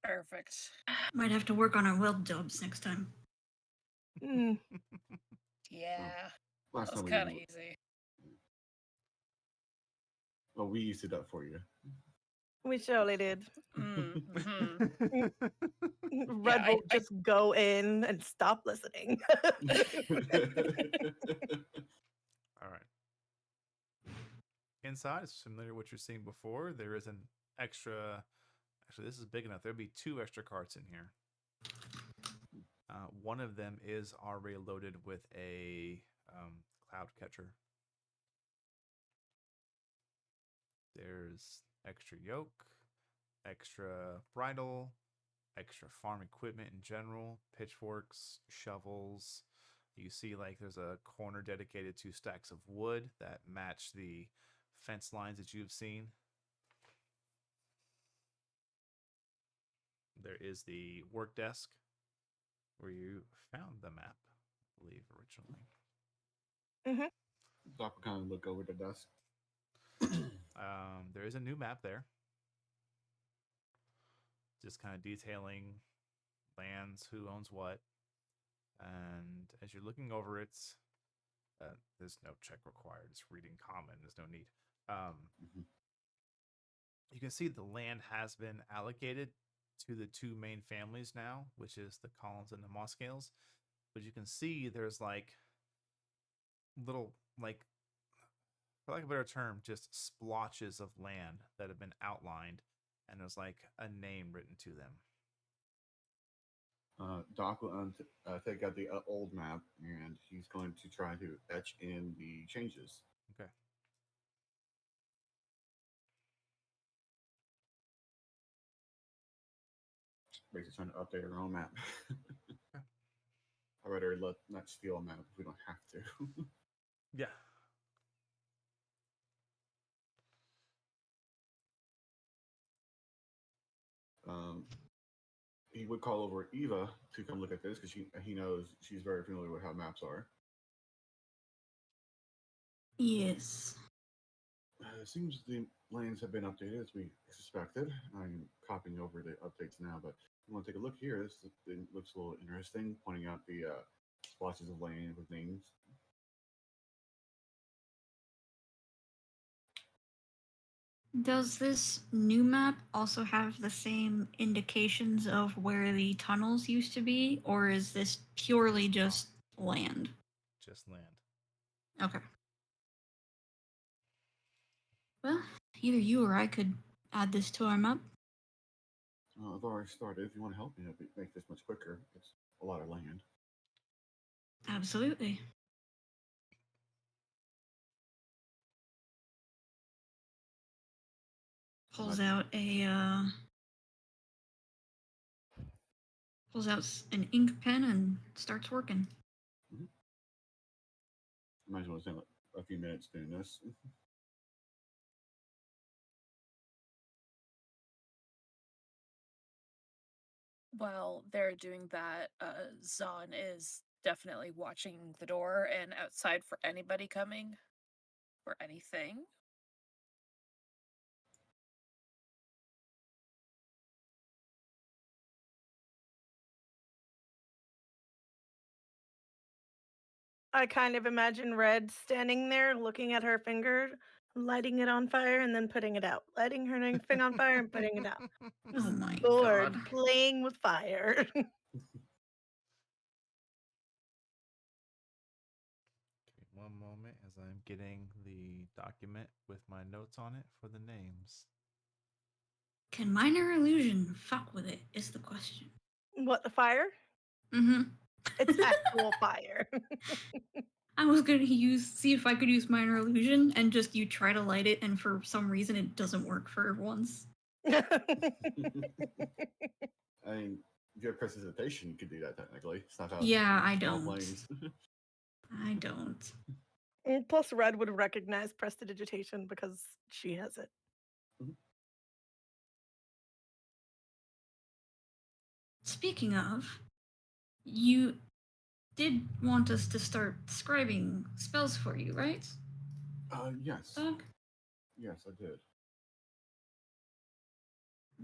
Perfect. Might have to work on our weld jobs next time. Mm. Yeah. Last That was time kind of we easy. well, we used it up for you. We surely did. Mm-hmm. Red I- will just go in and stop listening. All right. Inside is similar to what you're seeing before. There is an extra. Actually, this is big enough. There'll be 2 extra carts in here. One of them is already loaded with a cloud catcher. There's extra yoke, extra bridle, extra farm equipment in general, pitchforks, shovels. You see, like, there's a corner dedicated to stacks of wood that match the fence lines that you've seen. There is the work desk where you found the map, I believe, originally. Doc will kind of look over the desk. There is a new map there. Just kind of detailing lands, who owns what. And as you're looking over it, there's no check required. It's reading common. There's no need. You can see the land has been allocated to the 2 main families now, which is the Collins and the Mosscales. But you can see there's like little, like, for lack of a better term, just splotches of land that have been outlined, and there's like a name written to them. Doc will take out the old map, and he's going to try to etch in the changes. Okay. Basically trying to update our own map. I'd rather not steal a map if we don't have to. Yeah. um, he would call over Eva to come look at this because he knows she's very familiar with how maps are. Yes. It seems the lands have been updated as we suspected. I'm copying over the updates now, but you want to take a look here. This thing looks a little interesting, pointing out the splotches of land with names. Does this new map also have the same indications of where the tunnels used to be, or is this purely just land? Just land. Okay. Well, either you or I could add this to our map. I've already started. If you want to help me make this much quicker, it's a lot of land. Absolutely. Pulls out an ink pen and starts working. Mm-hmm. Might as well spend a few minutes doing this. While they're doing that, Zahn is definitely watching the door and outside for anybody coming or anything. I kind of imagine Red standing there looking at her finger, lighting it on fire, and then putting it out. Lighting her thing on fire and putting it out. Oh my Bored, god. playing with fire. Give me one moment as I'm getting the document with my notes on it for the names. Can minor illusion fuck with it? Is the question. What, the fire? Mm-hmm. It's actual fire. I was gonna see if I could use minor illusion and just you try to light it, and for some reason it doesn't work for once. I mean, if you have precipitation, you could do that technically. It's not how Yeah, I small don't. planes. I don't. And plus, Red would recognize prestidigitation because she has it. Speaking of, you did want us to start scribing spells for you, right? Yes. Doc? Yes, I did.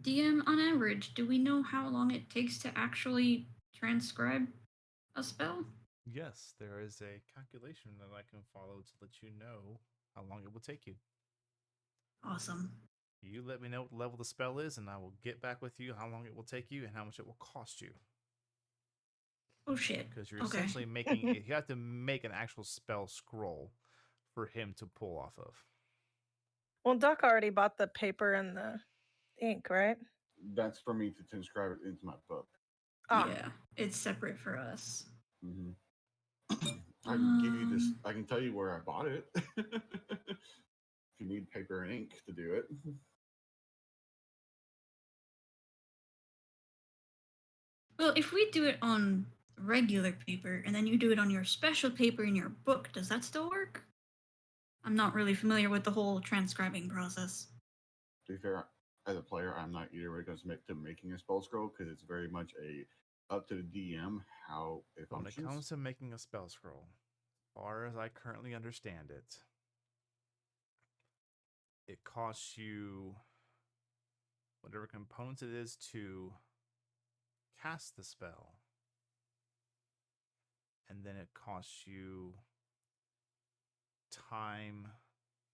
DM, on average, do we know how long it takes to actually transcribe a spell? Yes, there is a calculation that I can follow to let you know how long it will take you. Awesome. You let me know what level the spell is, and I will get back with you how long it will take you and how much it will cost you. Oh shit. Because you're Okay. essentially making you have to make an actual spell scroll for him to pull off of. Well, Doc already bought the paper and the ink, right? That's for me to transcribe it into my book. Ah. Yeah, it's separate for us. Mm-hmm. I can give you this. I can tell you where I bought it. If you need paper and ink to do it. Well, if we do it on regular paper and then you do it on your special paper in your book, does that still work? I'm not really familiar with the whole transcribing process. To be fair, as a player, I'm not either when it comes to making a spell scroll because it's very much up to the DM how it functions. When it comes to making a spell scroll, as far as I currently understand it, it costs you whatever components it is to cast the spell, and then it costs you time.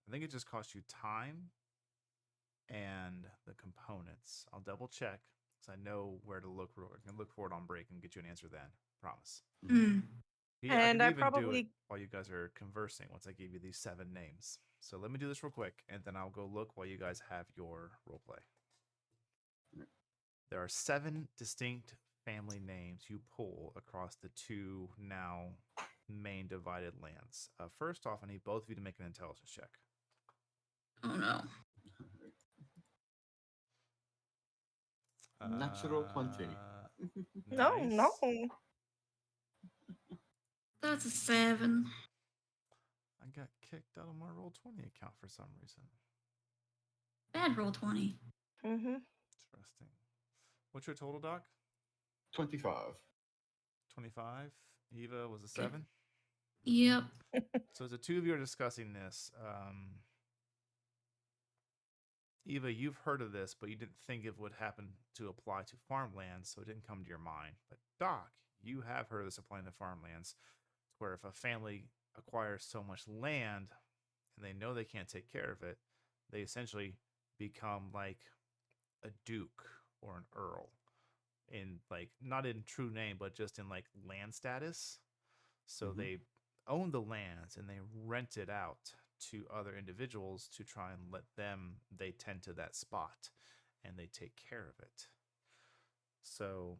I think it just costs you time and the components. I'll double check because I know where to look for it. I can look for it on break and get you an answer then. Promise. Mm. Yeah, And I can even do probably- it while you guys are conversing once I give you these 7 names. So let me do this real quick, and then I'll go look while you guys have your roleplay. There are 7 distinct family names you pull across the 2 now main divided lands. First off, I need both of you to make an intelligence check. Oh no. Natural 20. No, Nice. no. That's a 7. I got kicked out of my Roll20 account for some reason. Bad roll 20. Mm-hmm. Interesting. What's your total, Doc? 25. 25. Eva was a 7. Yep. So as the two of you are discussing this, Eva, you've heard of this, but you didn't think it would happen to apply to farmlands, so it didn't come to your mind. But Doc, you have heard of this applying to farmlands, where if a family acquires so much land and they know they can't take care of it, they essentially become like a duke or an earl in like not in true name, but just in like land status. So they own the lands and they rent it out to other individuals to try and they tend to that spot and they take care of it. So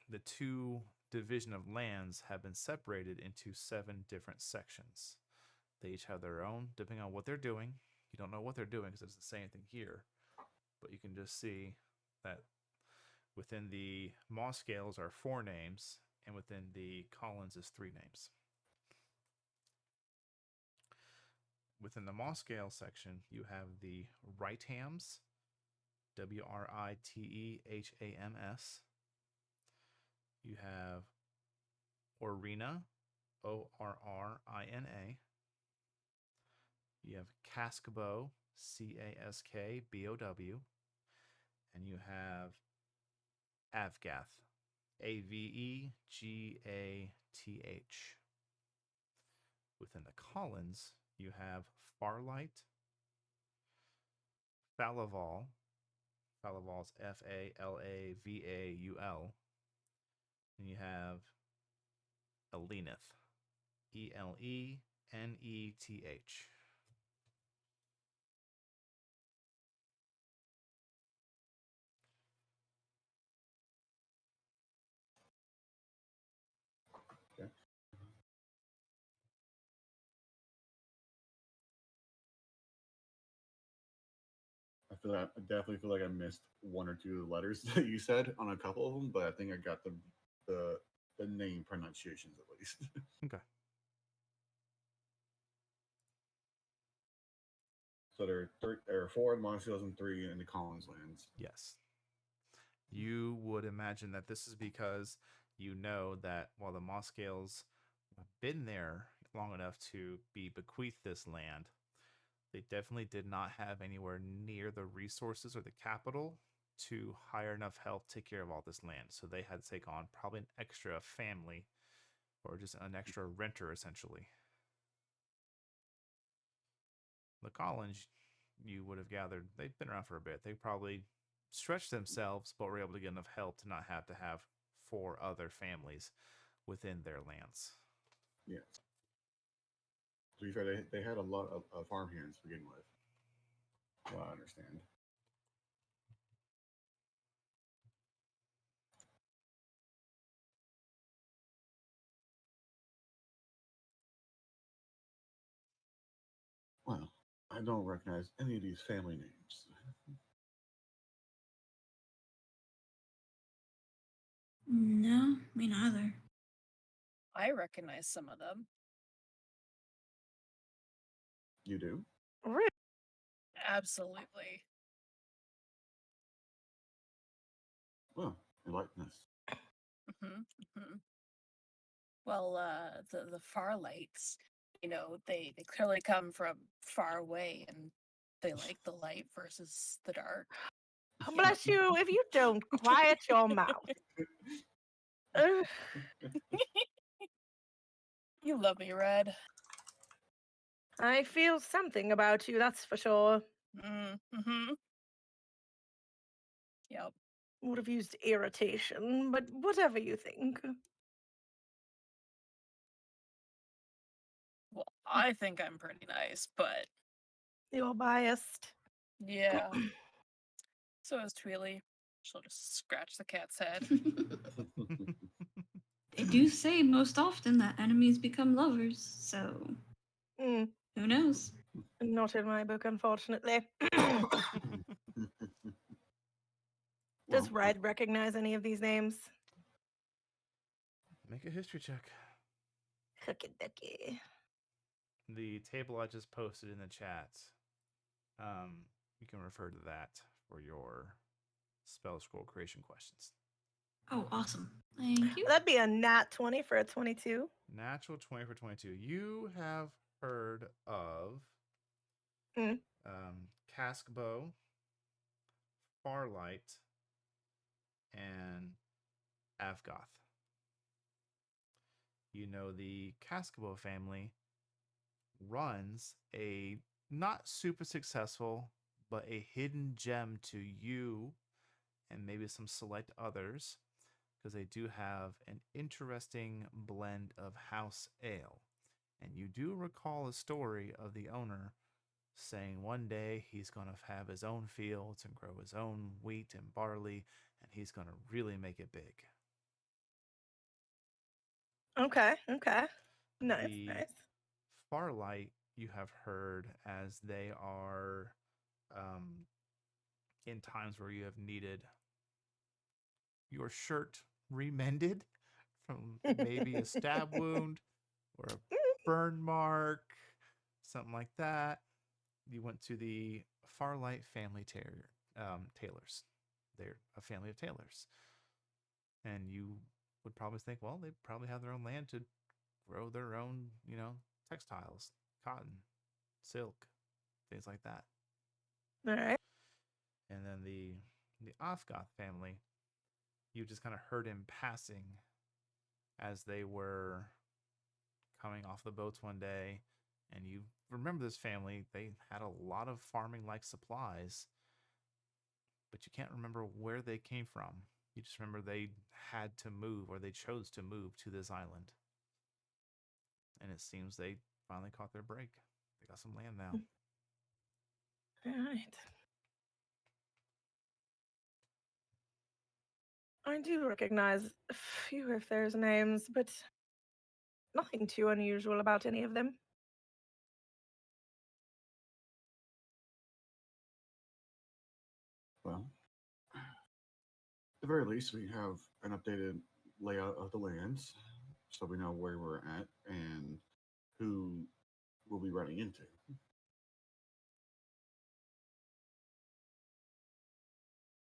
the two division of lands have been separated into 7 different sections. They each have their own, depending on what they're doing. You don't know what they're doing because it doesn't say anything here, but you can just see that within the Moss Scales are 4 names, and within the Collins is 3 names. Within the Moss Scale section, you have the Writhams, Writehams. You have Orrina, Orrina. You have Cascabow, Caskbow. And you have Avgath, Avegath. Within the Collins, you have Farlight, Falaval. Falaval's Falaval. And you have Eleneth, Eleneth. Okay. I definitely feel like I missed 1 or 2 of the letters that you said on a couple of them, but I think I got the name pronunciations at least. Okay. So there are 4 in Montreal and 3 in the Collins lands. Yes. You would imagine that this is because you know that while the Moss Scales have been there long enough to be bequeathed this land, they definitely did not have anywhere near the resources or the capital to hire enough help to take care of all this land. So they had to take on probably an extra family or just an extra renter, essentially. The Collins, you would have gathered, they've been around for a bit. They probably stretched themselves, but were able to get enough help to not have to have 4 other families within their lands. Yeah. To be fair, they had a lot of farm hands to begin with. Well, I understand. Well, I don't recognize any of these family names. No, me neither. I recognize some of them. You do? Really? Absolutely. Well, enlighten us. hmm hmm Well, the Farlights, they clearly come from far away, and they like the light versus the dark. Bless you if you don't quiet your mouth. Ugh, You love me, Red. I feel something about you, that's for sure. Mm-hmm. Yep. Would have used irritation, but whatever you think. Well, I think I'm pretty nice, but You're biased. yeah. So is Tweely. She'll just scratch the cat's head. They do say most often that enemies become lovers, so Mm, who knows? not in my book, unfortunately. Well, Does Red recognize any of these names? Make a history check. Cookie Dookie. The table I just posted in the chat, you can refer to that for your spell scroll creation questions. Oh, awesome. Thank you. That'd be a nat 20 for a 22. Natural 20 for 22. You have heard of Mm. Cask Bow, Farlight, and Avgoth. You know the Cascabo family runs a not super successful, but a hidden gem to you and maybe some select others, because they do have an interesting blend of house ale. And you do recall a story of the owner saying one day he's going to have his own fields and grow his own wheat and barley, and he's going to really make it big. Okay. Nice, The nice. Farlight you have heard as they are in times where you have needed your shirt remended from maybe a stab wound or a burn mark, something like that. You went to the Farlight family tailors. They're a family of tailors. And you would probably think, well, they probably have their own land to grow their own, textiles, cotton, silk, things like that. All right. And then the Afgoth family, you just kind of heard him passing as they were coming off the boats one day. And you remember this family, they had a lot of farming-like supplies, but you can't remember where they came from. You just remember they had to move, or they chose to move to this island. And it seems they finally caught their break. They got some land now. All right. I do recognize a few of those names, but nothing too unusual about any of them. Well, at the very least, we have an updated layout of the lands, so we know where we're at and who we'll be running into.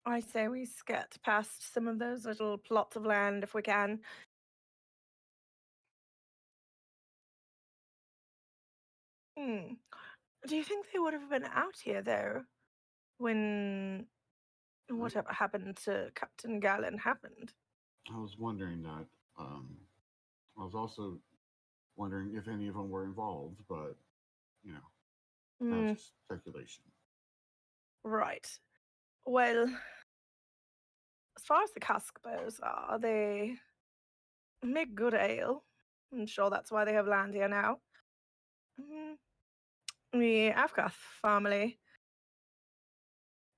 I say we skirt past some of those little plots of land if we can. Do you think they would have been out here, though, when whatever happened to Captain Gallon happened? I was wondering that. I was also wondering if any of them were involved, but that's just speculation. Right. Well, as far as the cask bows are, they make good ale. I'm sure that's why they have land here now. The Afgath family.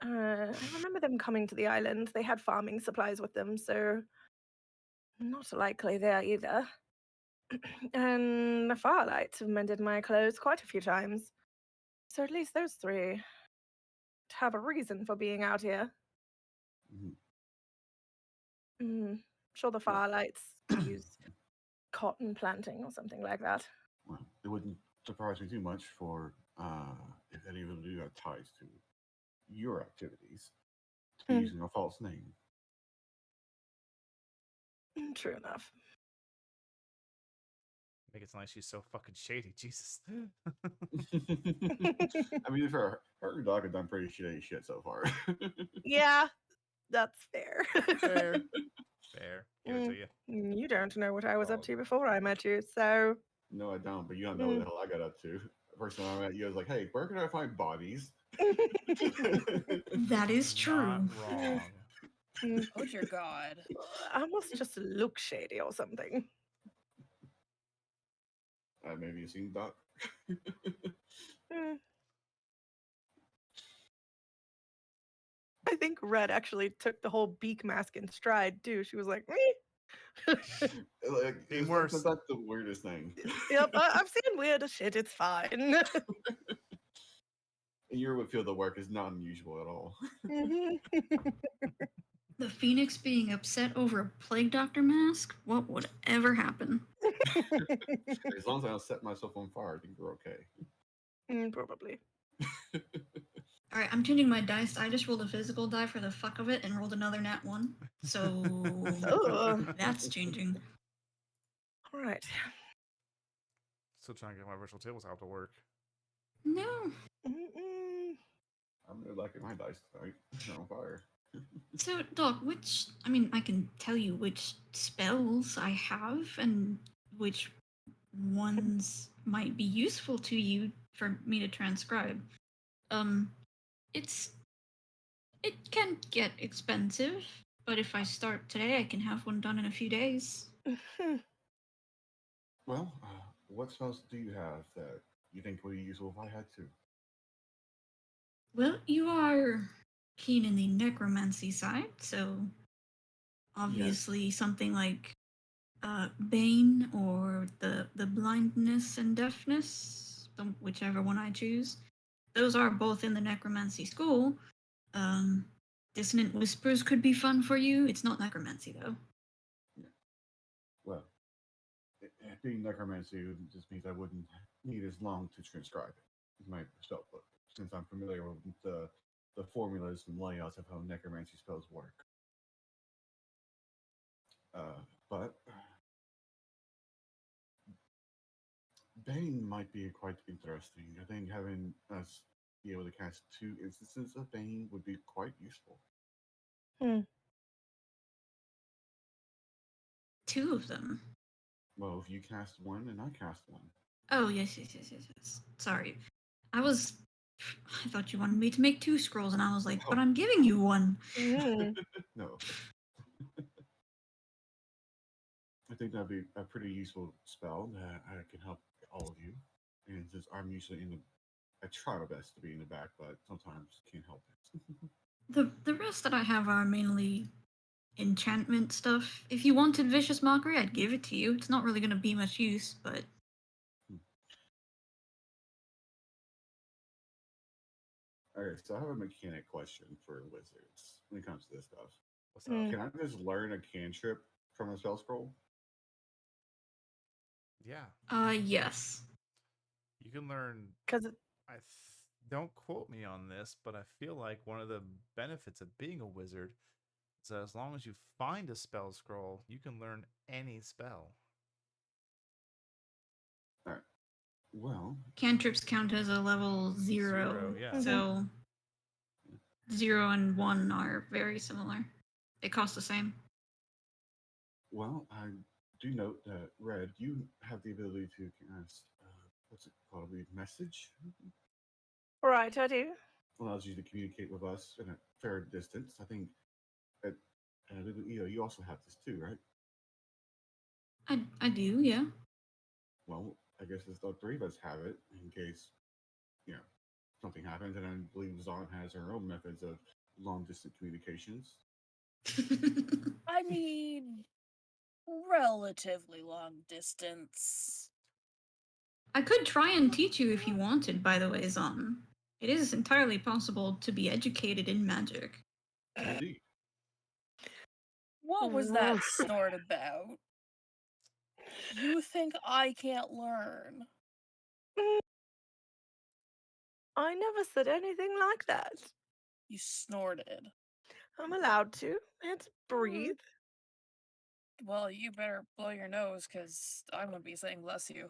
I remember them coming to the island. They had farming supplies with them, so not likely there either. And the Farlights have mended my clothes quite a few times. So at least those three have a reason for being out here. Sure the Farlights use cotton planting or something like that. Well, it wouldn't surprise me too much for if any of them do have ties to your activities to be using a false name. True enough. Make it sound like she's so fucking shady. Jesus. I mean, her and dog have done pretty shitty shit so far. Yeah, that's fair. Fair. Give it to you. You don't know what I was up to before I met you, so. No, I don't, but you don't know what the hell I got up to. First time I met you, I was like, hey, where can I find bodies? That is true. Not wrong. Oh, dear God. I must just look shady or something. Maybe you've seen Doc. I think Red actually took the whole beak mask in stride too. She was like, It's worse. That's not the weirdest thing. Yep, I've seen weirder shit. It's fine. You would feel the work is not unusual at all. The Phoenix being upset over a plague doctor mask? What would ever happen? As long as I don't set myself on fire, I think we're okay. Probably. All right, I'm changing my dice. I just rolled a physical die for the fuck of it and rolled another nat 1. So Oh, that's changing. all right. Still trying to get my virtual tablletop to work. No. Mm-mm. I'm really liking my dice tonight. They're on fire. So, Doc, I can tell you which spells I have and which ones might be useful to you for me to transcribe. Um, it's it can get expensive, but if I start today, I can have one done in a few days. Well, what spells do you have that you think would be useful if I had to? Well, you are keen in the necromancy side, so obviously something like Bane or the blindness and deafness, whichever one I choose. Those are both in the necromancy school. Dissonant whispers could be fun for you. It's not necromancy though. Yeah. Well, it being necromancy just means I wouldn't need as long to transcribe it as my spell book, since I'm familiar with the formulas and layouts of how necromancy spells work. But Bane might be quite interesting. I think having us be able to cast 2 instances of Bane would be quite useful. Two of them. Well, if you cast one and I cast one. Oh yes. Sorry, I thought you wanted me to make 2 scrolls, and I was like, but Oh. I'm giving you one. No. I think that'd be a pretty useful spell that I can help all of you. And since I'm usually I try my best to be in the back, but sometimes can't help it. The rest that I have are mainly enchantment stuff. If you wanted vicious mockery, I'd give it to you. It's not really going to be much use, but Okay, so I have a mechanic question for wizards when it comes to this stuff. What's up? Can I just learn a cantrip from a spell scroll? Yeah, yes. you can learn. Because Don't quote me on this, but I feel like one of the benefits of being a wizard is that as long as you find a spell scroll, you can learn any spell. All right. Well, Cantrips count as a level 0. Yeah. So 0 and 1 are very similar. They cost the same. well, I do note that Red, you have the ability to cast what's it called? Read message. right, I do. Allows you to communicate with us in a fair distance. I think that you also have this too, right? I do, yeah. Well, I guess it's the 3 of us have it in case something happens, and I believe Zon has her own methods of long distance communications. I mean, relatively long distance. I could try and teach you if you wanted, by the way, Zon. It is entirely possible to be educated in magic. Indeed. What was that snort about? You think I can't learn? I never said anything like that. You snorted. I'm allowed to. I had to breathe. Well, you better blow your nose, because I'm going to be saying bless you.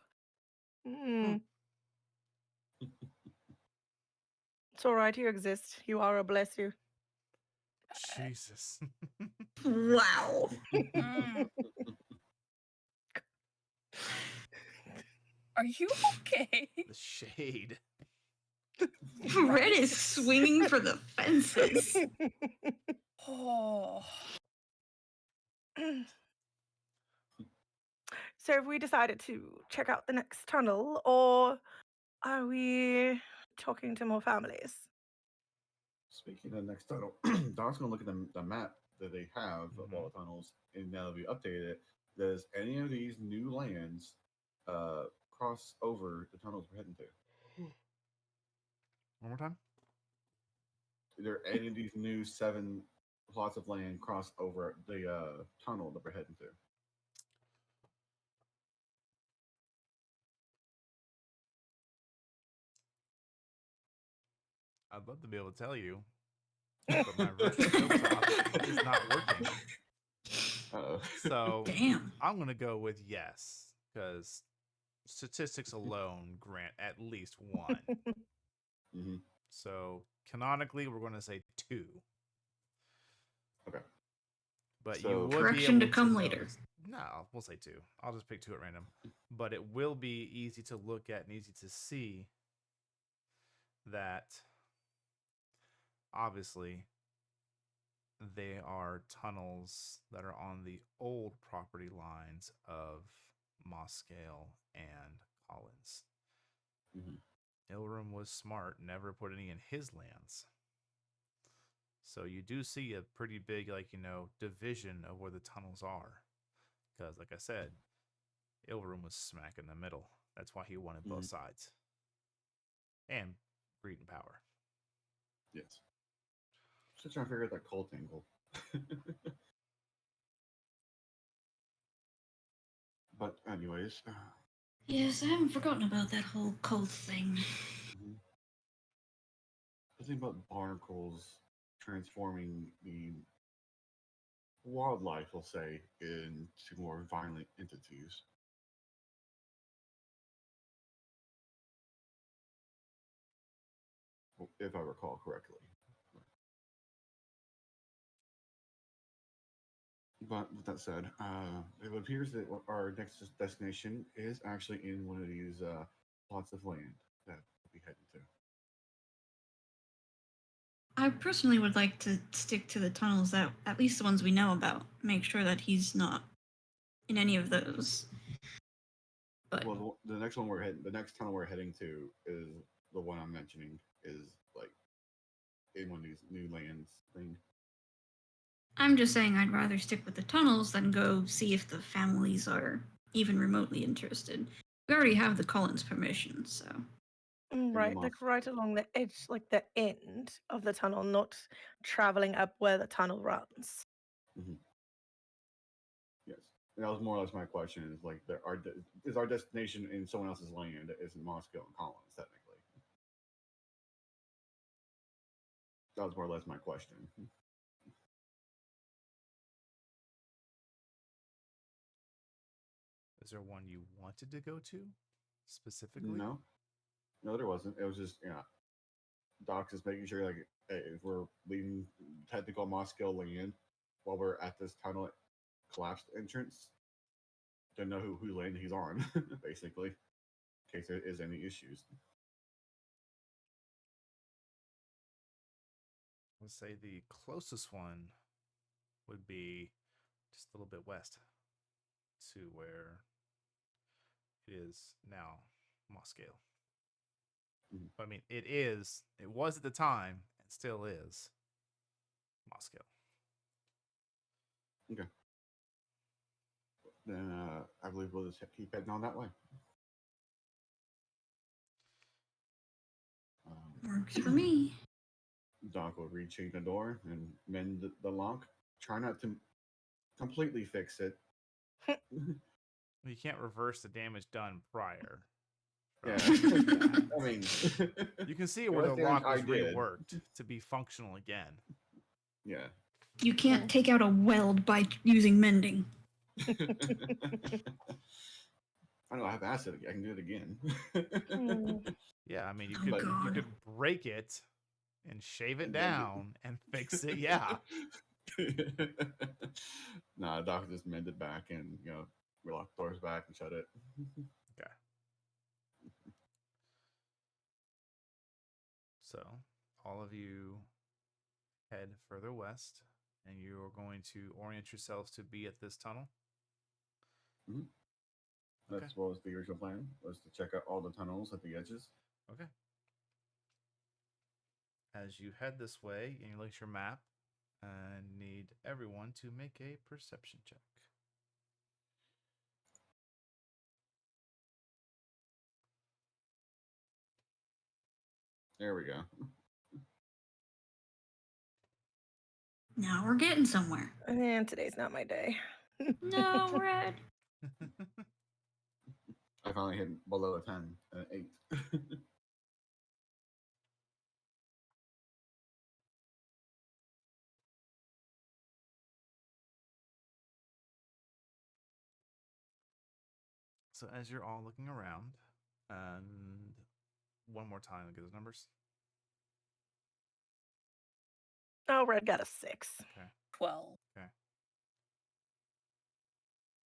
It's all right. You exist. You are a bless you. Jesus. Wow. Are you okay? The shade. Red is swinging for the fences. Oh. So have we decided to check out the next tunnel, or are we talking to more families? Speaking of next tunnel, Don's going to look at the map that they have of all the tunnels, and now that we updated it, does any of these new lands cross over the tunnels we're heading to? One more time. Are there any of these new 7 plots of land cross over the tunnel that we're heading to? I'd love to be able to tell you, but my virtual tabletop is not working. Uh-oh. So Damn. I'm gonna go with yes, because statistics alone grant at least one. Mhm. So canonically, we're gonna say 2. Okay. But you So- would Correction be to able come later. notice- No, we'll say 2. I'll just pick 2 at random. But it will be easy to look at and easy to see that obviously they are tunnels that are on the old property lines of Moscale and Collins. Mhm. Ilrum was smart, never put any in his lands. So you do see a pretty big, division of where the tunnels are. Because, like I said, Ilrum was smack in the middle. That's why he wanted both Mhm. sides. And greed and power. Yes. Still trying to figure out that cult angle. But anyways, Yes, I haven't forgotten about that whole cult thing. mhm. The thing about barnacles transforming the wildlife, we'll say, into more violent entities. If I recall correctly. But with that said, it appears that our next destination is actually in one of these plots of land that we'll be heading to. I personally would like to stick to the tunnels that, at least the ones we know about. Make sure that he's not in any of those. But Well, the next tunnel we're heading to is the one I'm mentioning. Is like in one of these new lands thing. I'm just saying I'd rather stick with the tunnels than go see if the families are even remotely interested. We already have the Collins permission, so. Right, like right along the edge, like the end of the tunnel, not traveling up where the tunnel runs. Yes, and that was more or less my question. Is like is our destination in someone else's land? Isn't Moscow and Collins technically? That was more or less my question. Is there one you wanted to go to specifically? No, no, there wasn't. It was just Doc's just making sure like hey, if we're leaving technical Moscow land while we're at this tunnel collapsed entrance, to know who land he's on, basically, in case there is any issues. Let's say the closest one would be just a little bit west to where it is now Moscow. Mhm. I mean, it was at the time, and still is Moscow. Okay. Then I believe we'll just keep heading on that way. Works for me. Doc will rechain the door and mend the lock. Try not to completely fix it. You can't reverse the damage done prior. Yeah. That. I mean, You can see there where was the damage lock was I did. reworked to be functional again. Yeah. You can't take out a weld by using mending. I know I have acid. I can do it again. Yeah, I mean, you Oh, could God. you could break it and shave it And mend it. down and fix it. Yeah. Nah, Doc just mended back and we locked doors back and shut it. Okay. So, all of you head further west, and you are going to orient yourselves to be at this tunnel. That's what was the original plan, was to check out all the tunnels at the edges. Okay. As you head this way, and you look at your map, I need everyone to make a perception check. There we go. Now we're getting somewhere. And today's not my day. No, Red. I finally hit below a 10, an 8. So as you're all looking around, and one more time, look at those numbers. Oh, Red got a 6. Okay. 12.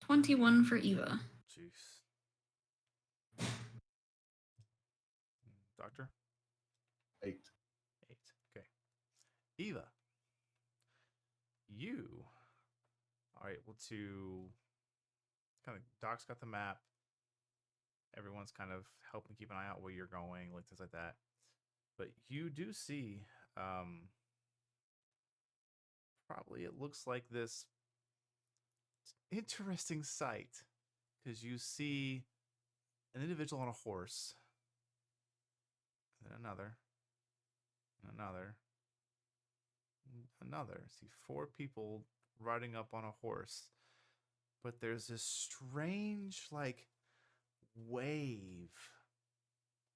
21 for Eva. Jeez. Doctor? 8. 8. Okay. Eva, you are able to kind of, Doc's got the map. Everyone's kind of helping keep an eye out where you're going, like things like that. But you do see, probably it looks like this interesting sight, because you see an individual on a horse, and then another, and another. See 4 people riding up on a horse, but there's this strange, like, wave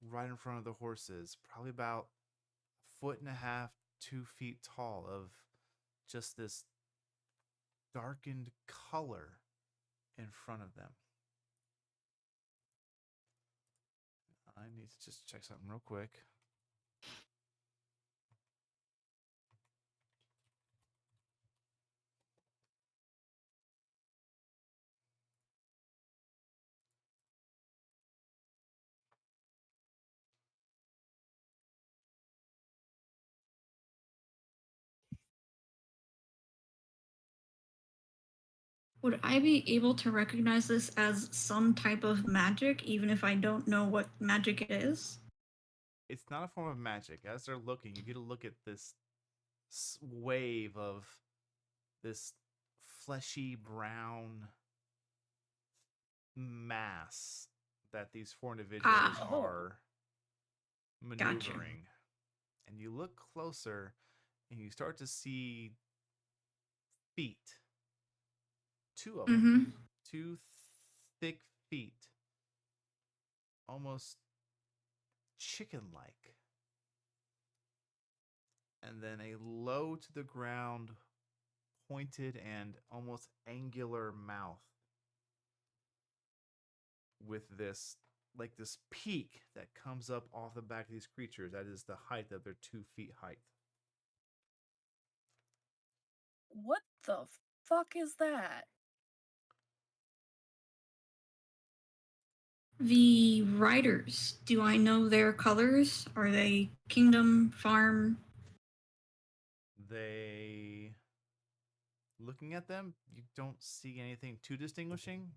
right in front of the horses, probably about 1.5 to 2 feet tall, of just this darkened color in front of them. I need to just check something real quick. Would I be able to recognize this as some type of magic, even if I don't know what magic it is? It's not a form of magic. As they're looking, you get a look at this wave of this fleshy brown mass that these 4 individuals Oh. are Gotcha. maneuvering. And you look closer and you start to see feet. 2 of them. Mm-hmm. 2 thick feet. Almost chicken-like. And then a low to the ground, pointed and almost angular mouth, with this, like, this peak that comes up off the back of these creatures. That is the height of their 2 feet height. What the fuck is that? The riders, do I know their colors? Are they kingdom, farm? They, looking at them, you don't see anything too distinguishing.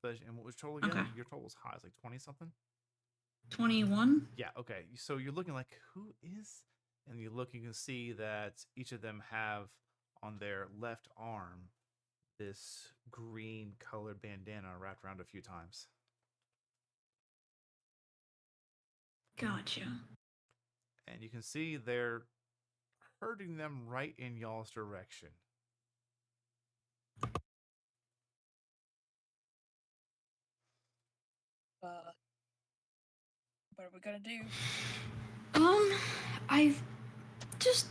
But, and what was total again? Okay. Your total was high. It's like 20 something. 21? Yeah. Okay. So you're looking like, who is? And you look, you can see that each of them have on their left arm this green colored bandana wrapped around a few times. Gotcha. And you can see they're herding them right in y'all's direction. What are we gonna do? I just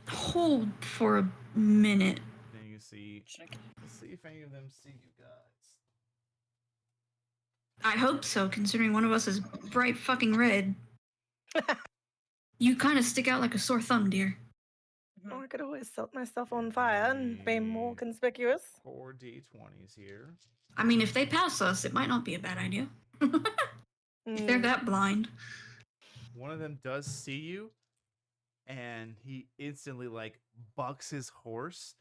hold for a minute. Then you see, Should I get- let's see if any of them see you guys. I hope so, considering one of us is bright fucking red. You kind of stick out like a sore thumb, dear. Oh, I could always set myself on fire and be more conspicuous. 4 D20s here. I mean, if they pass us, it might not be a bad idea. If they're that blind. One of them does see you, and he instantly, like, bucks his horse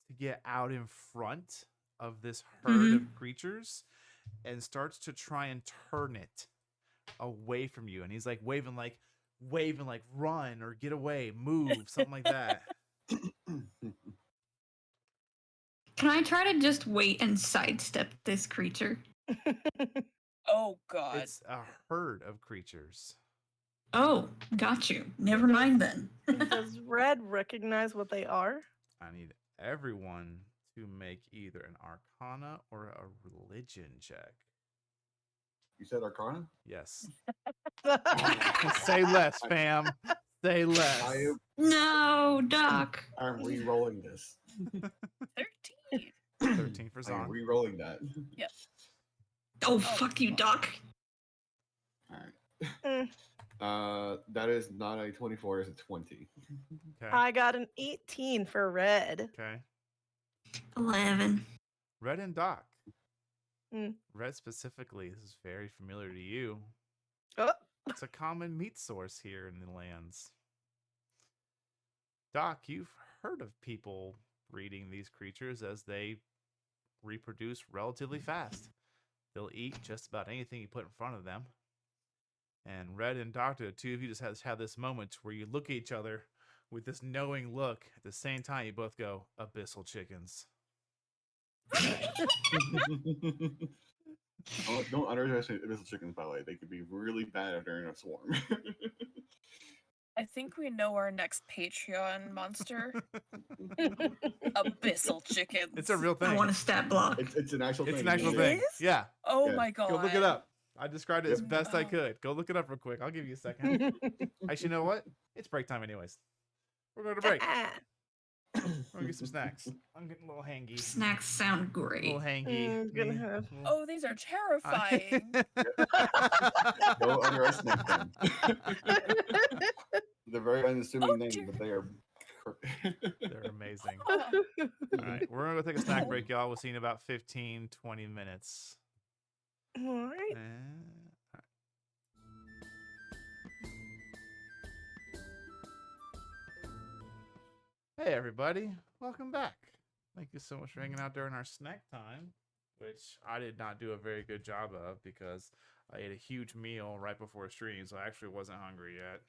to get out in front of this herd of creatures and starts to try and turn it away from you. And he's like waving like run or get away, move, something like that. Can I try to just wait and sidestep this creature? Oh god. It's a herd of creatures. Oh, got you. Never mind then. Does Red recognize what they are? I need everyone to make either an Arcana or a Religion check. You said Arcana? Yes. Say less, fam. Say less. No, Doc. I'm re-rolling this. 13. 13 for I am Zon. re-rolling that. Yes. Oh, fuck you, Doc. All right. Mm, That is not a 24, it's a 20. Okay. I got an 18 for red. Okay. 11. Red and Doc. Mm. Red specifically, this is very familiar to you. Oh, It's a common meat source here in the lands. Doc, you've heard of people breeding these creatures as they reproduce relatively fast. They'll eat just about anything you put in front of them. And Red and Doctor, the two of you just have this moment where you look at each other with this knowing look. At the same time, you both go, abyssal chickens. Don't underestimate abyssal chickens, by the way. They could be really bad during a swarm. I think we know our next Patreon monster. Abyssal chickens. It's a real thing. I want a stat block. it's an actual thing. It's an actual It thing. is? Yeah. Oh Yeah. my god. Go look it up. I described it as Yep. best I Wow. could. Go look it up real quick. I'll give you a second. Actually, you know what? It's break time anyways. We're going to break. We're going to get some snacks. I'm getting a little hangy. Snacks sound A little great. hangy. Gonna Me. have- Oh, these are terrifying. Don't underestimate them. They're very unassuming Oh, names, dear. but they are. They're amazing. Oh, All right. We're going to go take a snack break, y'all. We'll see you in about 15, 20 minutes. All right. All right. Hey, everybody. Welcome back. Thank you so much for hanging out during our snack time, which I did not do a very good job of because I ate a huge meal right before stream, so I actually wasn't hungry yet.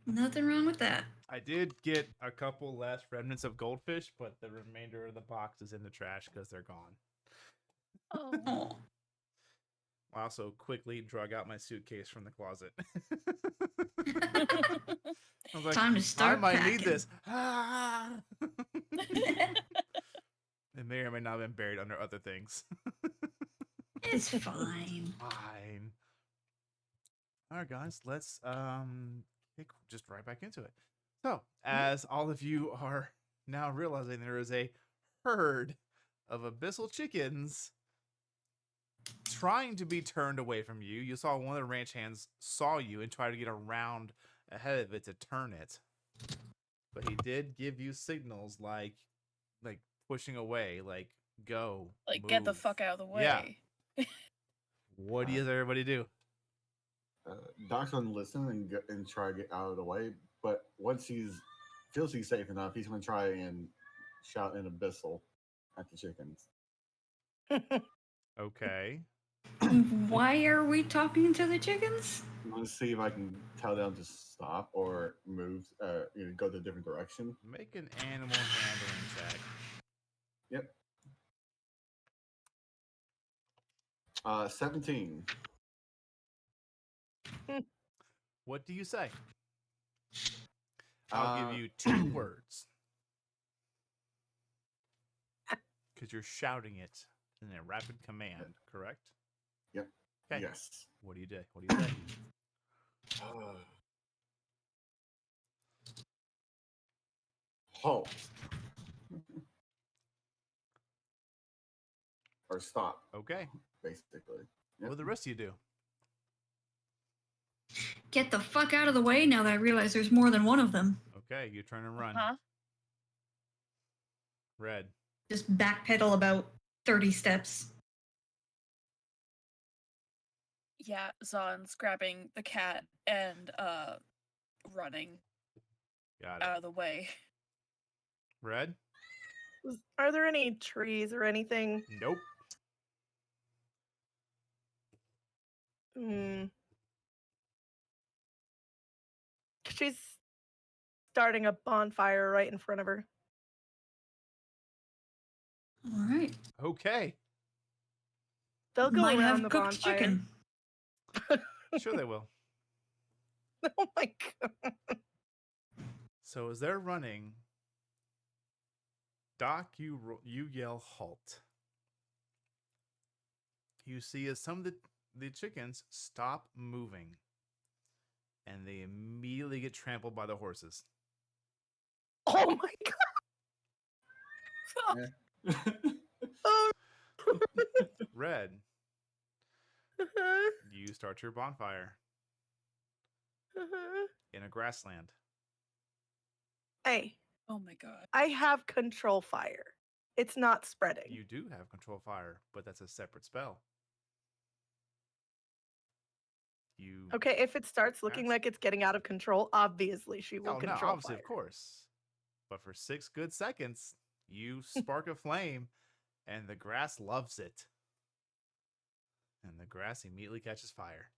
Nothing wrong with that. I did get a couple last remnants of goldfish, but the remainder of the box is in the trash because they're gone. oh. Oh, I also quickly drug out my suitcase from the closet. I was like, time to I start might packing. need this. Ah! It may or may not have been buried under other things. It's fine. Fine. All right, guys, let's kick just right back into it. So, as all of you are now realizing, there is a herd of abyssal chickens trying to be turned away from you. You saw one of the ranch hands saw you and tried to get around ahead of it to turn it. But he did give you signals like pushing away, like go, Like, get the move. fuck out of the Yeah. way. What does everybody do? Doc's gonna listen and try to get out of the way, but once feels he's safe enough, he's gonna try and shout an abyssal at the chickens. Okay. Why are we talking to the chickens? I'm gonna see if I can tell them to stop or move, go to a different direction. Make an animal handling check. Yep. 17. What do you say? I'll give you 2 words. Because you're shouting it in a rapid command, correct? Yep. Okay. Yes. What do you do? What do you say? Halt. Or stop, Okay. basically. What do the rest of you do? Get the fuck out of the way now that I realize there's more than one of them. Okay, you turn and run. Huh? Red. Just backpedal about 30 steps. Yeah, Zon's grabbing the cat and running Got it. out of the way. Red? Are there any trees or anything? Nope. Hmm. She's starting a bonfire right in front of her. All right. Okay. They'll go Might around have the cooked bonfire. chicken. Sure they will. Oh my god. So as they're running, Doc, you yell halt. You see as some of the chickens stop moving, and they immediately get trampled by the horses. Oh my god. Yeah. Oh. Red, you start your bonfire in a grassland. Hey, Oh my god. I have control fire. It's not spreading. You do have control fire, but that's a separate spell. You Okay, if it starts looking Grass? like it's getting out of control, obviously she will Oh no, control obviously, fire. of course. But for 6 good seconds, you spark a flame, and the grass loves it. And the grass immediately catches fire.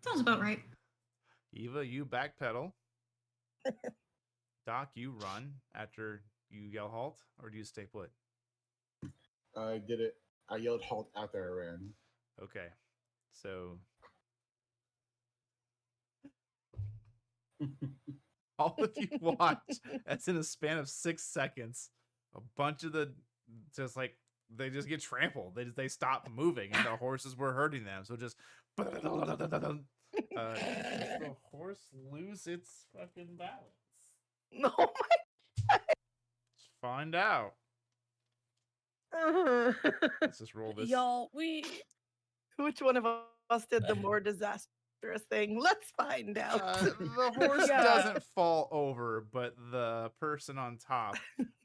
Sounds about right. Eva, you backpedal. Doc, you run after you yell halt, or do you stay put? I did it. I yelled halt after I ran. Okay. So all of you watch as in a span of 6 seconds, a bunch of the just like they just get trampled. They stop moving, and the horses were hurting them. So just does the horse lose its fucking balance? Oh Let's find out. my. Let's just roll this. Y'all, Which one of us did the more disastrous thing? Let's find out. The horse Yeah. doesn't fall over, but the person on top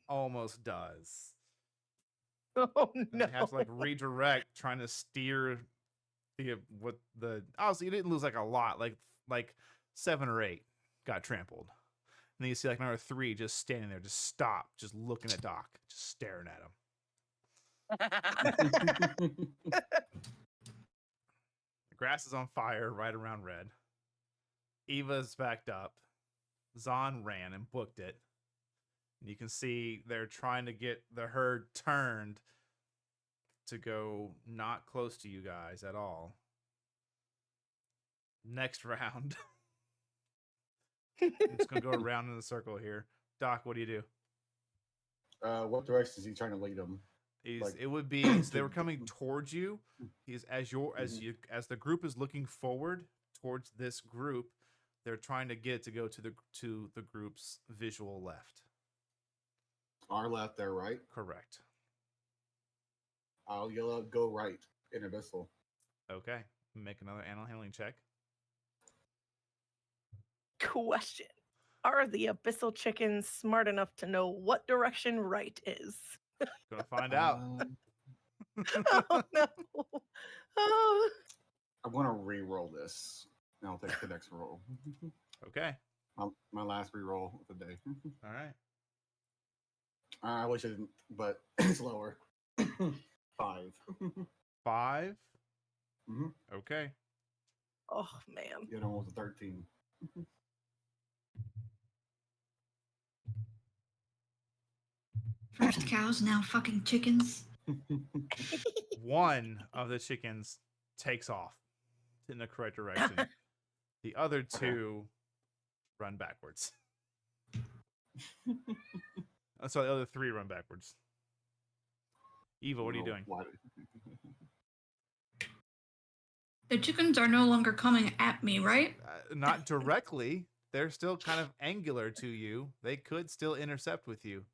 almost does. Oh And no. they have to like redirect, trying to steer the obviously you didn't lose like a lot, like 7 or 8 got trampled. And then you see like another 3 just standing there, just stop, just looking at Doc, just staring at him. The grass is on fire right around Red. Eva's backed up. Zahn ran and booked it. And you can see they're trying to get the herd turned to go not close to you guys at all. Next round. I'm just going to go around in the circle here. Doc, what do you do? What direction is he trying to lead them? It would be so they were coming towards you. He's as the group is looking forward towards this group, they're trying to get to go to the group's visual left. Our left, their right. Correct. I'll yell out, go right in abyssal. Okay. Make another animal handling check. Question. Are the abyssal chickens smart enough to know what direction right is? Gonna find out. Oh no. Oh. I'm gonna re-roll this, and I'll take the next roll. Okay. My last re-roll of the day. All right. I wish I didn't, but it's lower. 5. 5. Mhm. Okay. Oh man. The other one was a 13. First cows, now fucking chickens. One of the chickens takes off in the correct direction. The other 2 run backwards. So the other 3 run backwards. Eva, what are you doing? What? The chickens are no longer coming at me, right? Not directly. They're still kind of angular to you. They could still intercept with you.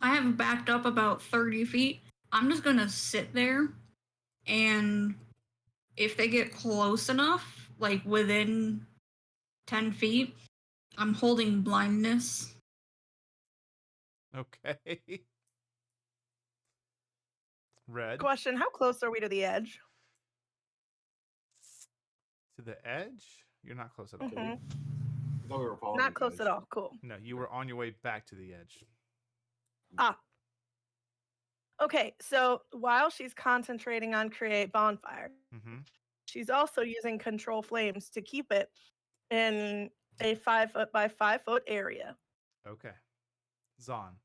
I have backed up about 30 feet. I'm just gonna sit there, and if they get close enough, like within 10 feet, I'm holding blindness. Okay. Red. Question. How close are we to the edge? To the edge? You're not close at all. Mhm. I thought we were following Not you close guys. at all. Cool. No, you were on your way back to the edge. Ah. Okay, so while she's concentrating on create bonfire, Mm-hmm. she's also using control flames to keep it in a 5 foot by 5 foot area. Okay. Zahn.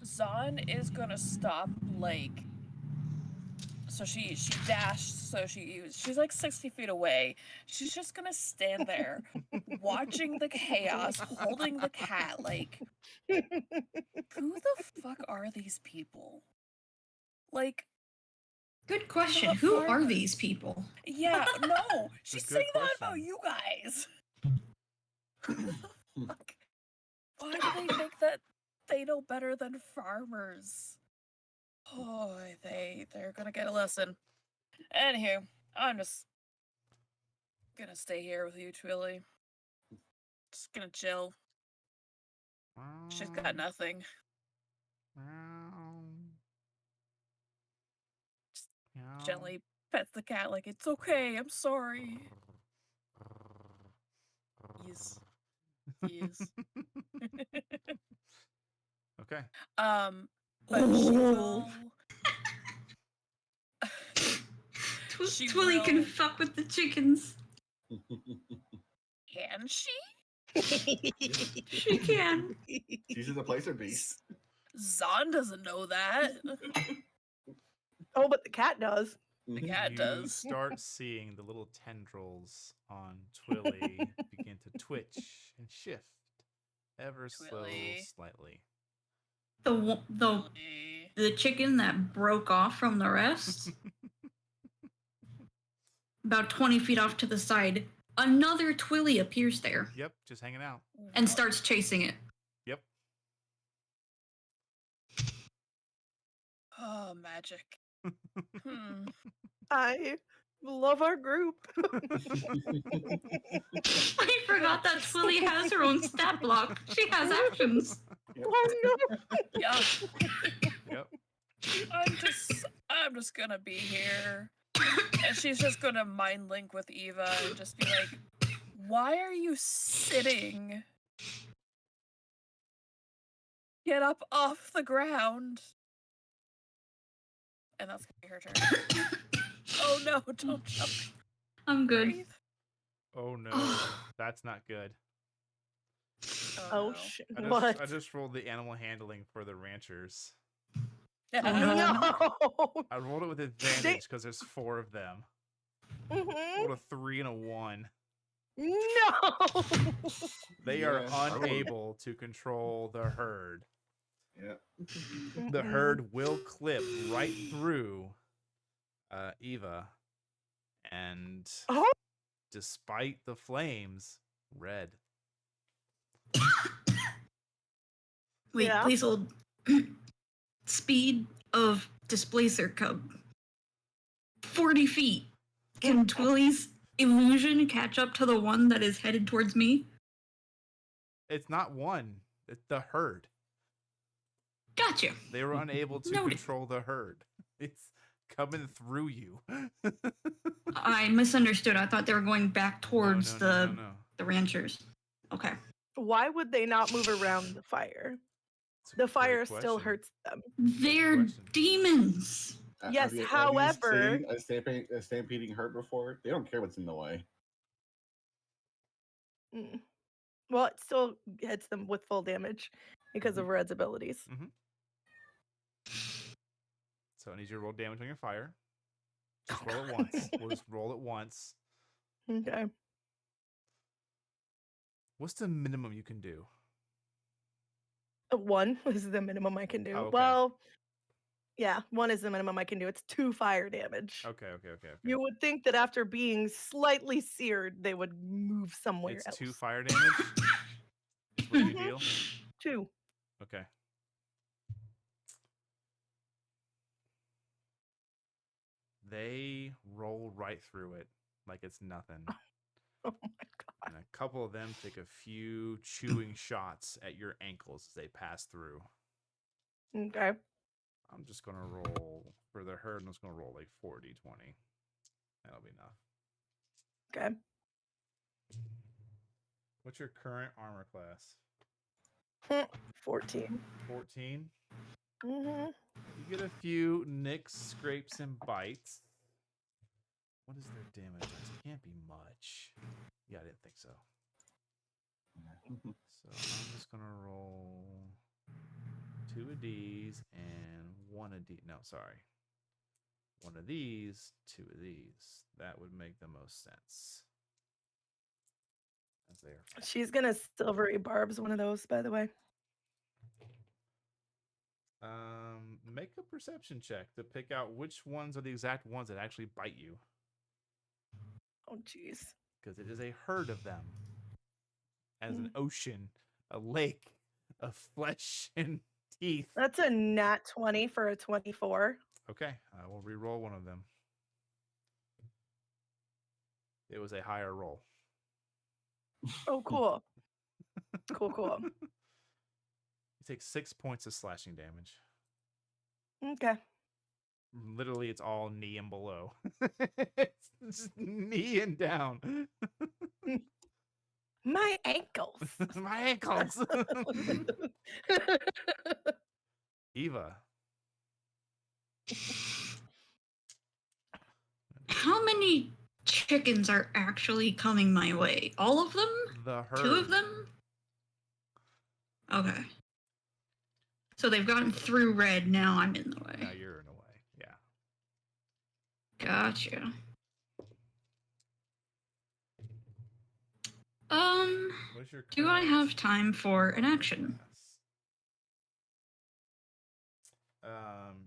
Zahn is gonna stop, like, so she dashed, so she's like 60 feet away. She's just gonna stand there watching the chaos, holding the cat, like, who the fuck are these people? Like, Good question. The Who are farmers. these people? yeah, no, she's good saying that about question. you guys. Like, why do they think that they know better than farmers? Oh, they're gonna get a lesson. Anywho, I'm just gonna stay here with you, Twilly. Just gonna chill. She's got nothing. Gently pets the cat like, it's okay, I'm sorry. Yes. Okay. But she will. She Twilly can will- fuck with the chickens. Can she? She can. She's in the place or beast. Zahn doesn't know that. Oh, but the cat does. The cat You does. start seeing the little tendrils on Twilly begin to twitch and shift ever so Twilly. slightly. The chicken that broke off from the rest, about 20 feet off to the side, another Twilly appears there Yep, just hanging out. and starts chasing it. Yep. Oh, magic. I love our group. I forgot that Twilly has her own stat block. She has actions. Oh no! Yeah. Yep. I'm just gonna be here. And she's just gonna mind link with Eva and just be like, why are you sitting? Get up off the ground. And that's gonna be her turn. Oh no, don't jump. I'm good. Breathe. Oh no, that's not good. Oh no. shit! I What? just rolled the animal handling for the ranchers. Oh, No. I rolled it with advantage because there's 4 of them. Mhm. Rolled a 3 and a 1. No. They are Yeah, I would've- unable to control the herd. Yeah. The herd will clip right through Eva, and Oh. despite the flames, red. Wait, Yeah. please hold. Speed of displacer cub. 40 feet. Can Twilly's illusion catch up to the one that is headed towards me? It's not one. It's the herd. Gotcha. They were unable to Noted. control the herd. It's coming through you. I misunderstood. I thought they were going back towards no. the ranchers. Okay. Why would they not move around the fire? It's a The great fire still question. hurts them. They're question. demons. Yes, Have you however- seen a stampeding herd before? They don't care what's in the way. Mm. Well, it still hits them with full damage because of Red's abilities. So I need you to roll damage on your fire. Just roll it once. We'll just roll it once. Okay. What's the minimum you can do? 1 is the minimum I can do. Oh, okay. Well, yeah, 1 is the minimum I can do. It's 2 fire damage. Okay. You would think that after being slightly seared, they would move somewhere It's else. 2 fire damage. That's what you Mhm. deal. 2. Okay. They roll right through it like it's nothing. Oh my god. And a couple of them take a few chewing shots at your ankles as they pass through. Okay. I'm just going to roll for the herd. I'm just going to roll like 40, 20. That'll be enough. Okay. What's your current armor class? 14. 14. Mm-hmm. You get a few nicks, scrapes, and bites. What is their damage? It can't be much. Yeah, I didn't think so. So I'm just gonna roll 2 of these and 1 of these. No, sorry. 1 of these, 2 of these. That would make the most sense. As they are. She's gonna silvery barbs one of those, by the way. Make a perception check to pick out which ones are the exact ones that actually bite you, Oh jeez. because it is a herd of them. as an ocean, a lake of flesh and teeth. That's a nat 20 for a 24. Okay, I will re-roll one of them. It was a higher roll. Oh, cool. Cool. You take 6 points of slashing damage. Okay. Literally, it's all knee and below. It's just knee and down. My ankles. My ankles. Eva. How many chickens are actually coming my way? All of them? The herd. 2 of them? Okay. So they've gotten through red, now I'm in the way. Now you're in a way. Yeah. Gotcha. What's your Do I current- have time for an action? Yes.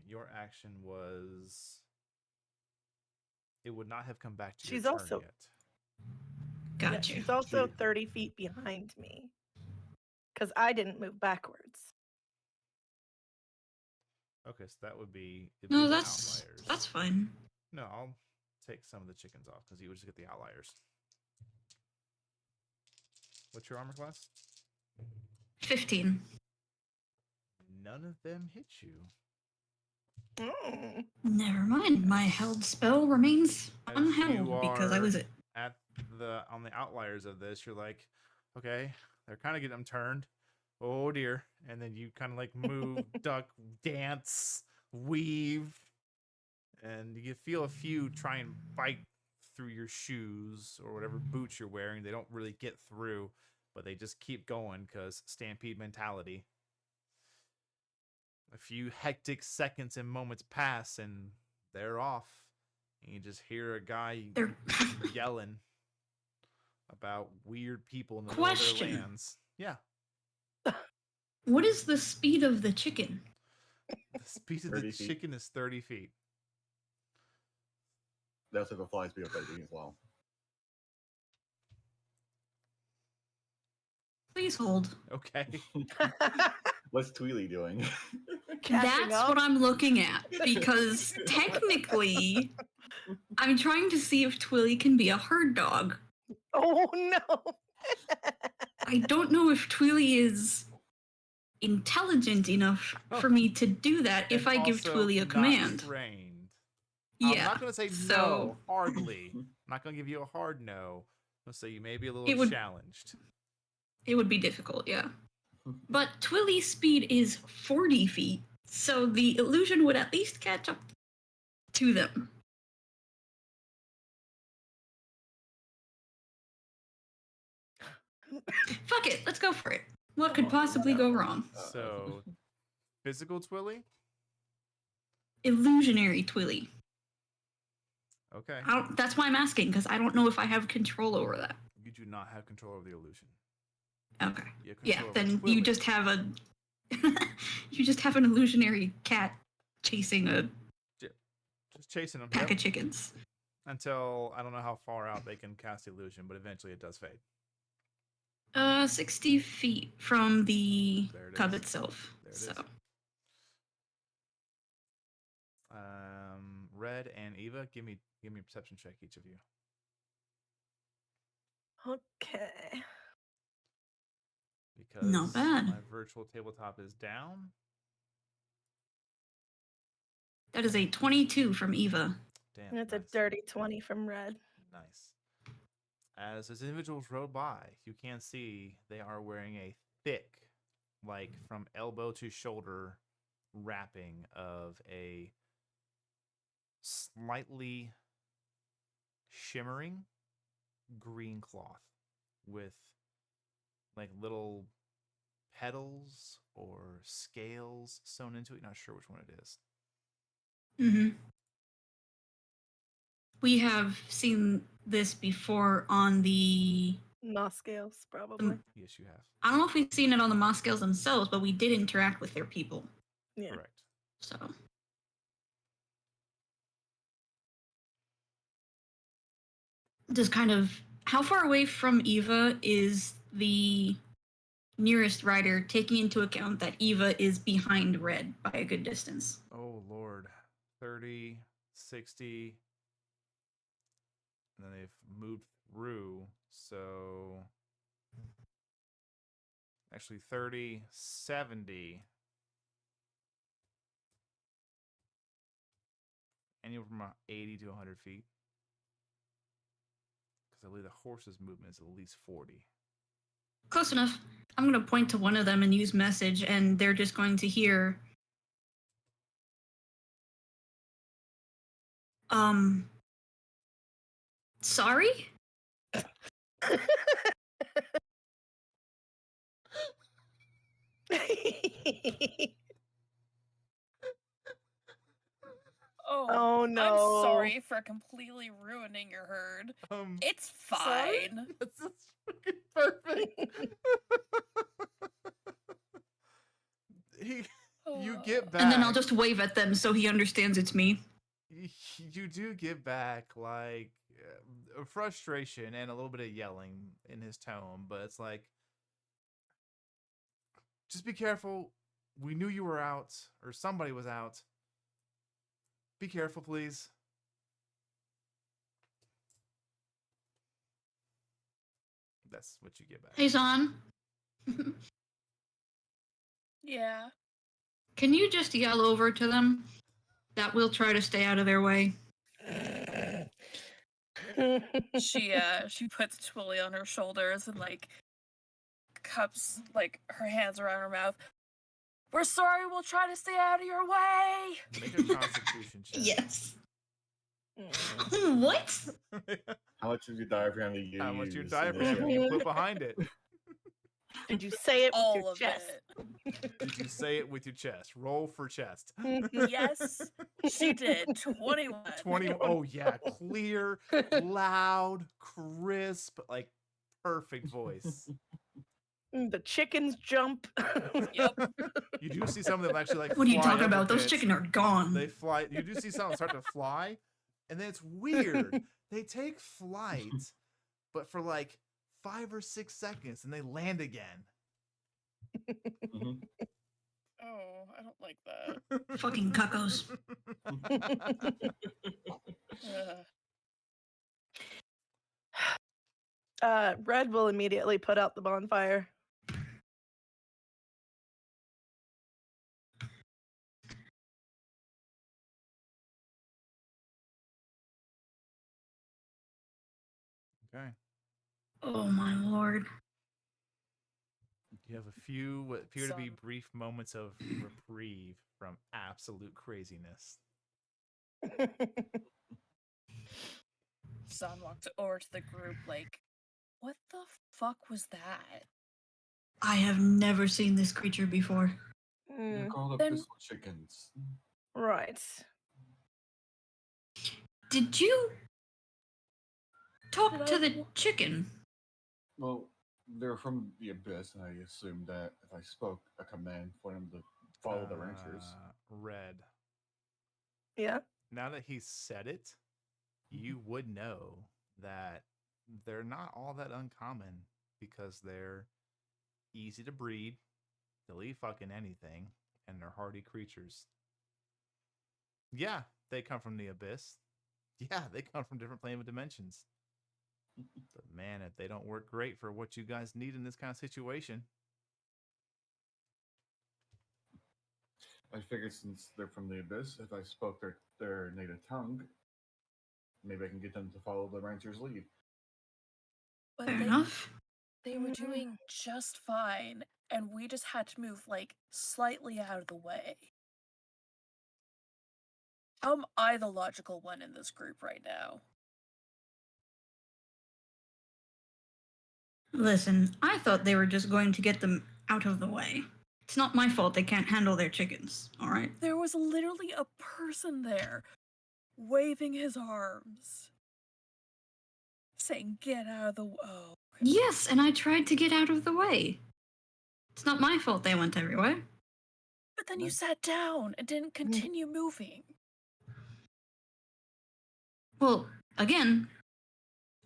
Your action was. It would not have come back to She's your turn also- yet. Yeah, Gotcha. she's also 30 feet behind me. Because I didn't move backwards. Okay, so that would be. it'd No, be the that's outliers. fine. No, I'll take some of the chickens off because you would just get the outliers. What's your armor class? 15. None of them hit you. Mm. Never mind. My held spell remains As unheld you because I are was it. At on the outliers of this, you're like, okay, they're kind of getting them turned. Oh dear. And then you kind of like move, duck, dance, weave, and you feel a few try and bite through your shoes or whatever boots you're wearing. They don't really get through, but they just keep going because stampede mentality. A few hectic seconds and moments pass and they're off. And you just hear a guy They're yelling about weird people in the middle of their Question. lands. Yeah. What is the speed of the chicken? The speed of the 30 feet. chicken is 30 feet. That's if it flies speed of 30 as well. Please hold. Okay. What's Tweely doing? Catching That's up? what I'm looking at because technically, I'm trying to see if Twilly can be a herd dog. Oh no. I don't know if Twilly is intelligent enough for me to do that if And I give also Twilly a not command. trained. Yeah. I'm not going to say so no hardly. I'm not going to give you a hard no. I'll say you may be a little It would- challenged. it would be difficult, yeah. But Twilly's speed is 40 feet, so the illusion would at least catch up to them. Fuck it, let's go for it. What could possibly go wrong? So, physical Twilly? Illusionary Twilly. Okay. That's why I'm asking, because I don't know if I have control over that. You do not have control over the illusion. Okay. You have Yeah, control over then you Twilly. just have a you just have an illusionary cat chasing a Just chasing them. pack of chickens. Until, I don't know how far out they can cast illusion, but eventually it does fade. 60 feet from the There it cub is. itself. There it so is. Red and Eva, give me a perception check, each of you. Okay. Because Not bad. my virtual tabletop is down. that is a 22 from Eva. Damn. That's nice. a dirty 20 from Red. Nice. As those individuals rode by, you can see they are wearing a thick, like from elbow to shoulder, wrapping of a slightly shimmering green cloth with like little petals or scales sewn into it. Not sure which one it is. Mm-hmm. We have seen this before on the. Moss scales, probably. Yes, you have. I don't know if we've seen it on the Moscales themselves, but we did interact with their people. Yeah. Correct. So. Just kind of. How far away from Eva is the nearest rider, taking into account that Eva is behind Red by a good distance. Oh, Lord. 30, 60. And then they've moved through. So actually 30, 70. Anywhere from 80 to 100 feet. Because I believe the horse's movement is at least 40. Close enough. I'm going to point to one of them and use message, and they're just going to hear, sorry? Oh, I'm no. sorry for completely ruining your herd. It's Sorry? fine. That's fucking perfect. You get back. And then I'll just wave at them so he understands it's me. You do get back like frustration and a little bit of yelling in his tone, but it's like, just be careful. We knew you were out, or somebody was out. Be careful, please. That's what you get back. Hey, Zon. Yeah. Can you just yell over to them that we'll try to stay out of their way? She puts Twilly on her shoulders and like cups like her hands around her mouth. We're sorry, we'll try to stay out of your way. Make a constitution check. Yes. What? How much of your diaphragm do you How much your use diaphragm initially? you put behind it? Did you say it with All your of chest? it. Did you say it with your chest? Roll for chest. Yes, she did. 21. 20. Oh yeah, clear, loud, crisp, like perfect voice. The chickens jump. Yep. You do see some of them actually like. What are you fly talking up a about? Those bit. chickens are gone. They fly. You do see some start to fly, and then it's weird. They take flight, but for like 5 or 6 seconds, and they land again. Mhm. Oh, I don't like that. Fucking cuckoos. Red will immediately put out the bonfire. Okay. Oh my lord. You have a few what appear to be Son. brief moments of reprieve from absolute craziness. Son walked over to the group like, what the fuck was that? I have never seen this creature before. They're Mm, called Then- pistol chickens. right. Did you talk Did to I- the chicken? Well, they're from the abyss, and I assumed that if I spoke a command for them to follow the ranchers. Red. Yeah. Now that he said it, you would know that they're not all that uncommon because they're easy to breed, they'll eat fucking anything, and they're hardy creatures. Yeah, they come from the abyss. Yeah, they come from different plane of dimensions. But man, if they don't work great for what you guys need in this kind of situation. I figured since they're from the abyss, if I spoke their native tongue, maybe I can get them to follow the rancher's lead. But Fair enough. they were doing just fine, and we just had to move like slightly out of the way. How am I the logical one in this group right now? Listen, I thought they were just going to get them out of the way. It's not my fault they can't handle their chickens, alright? There was literally a person there, waving his arms, saying, "Get out of the way." Oh. Yes, and I tried to get out of the way. It's not my fault they went everywhere. But then you sat down and didn't continue moving. Well, again,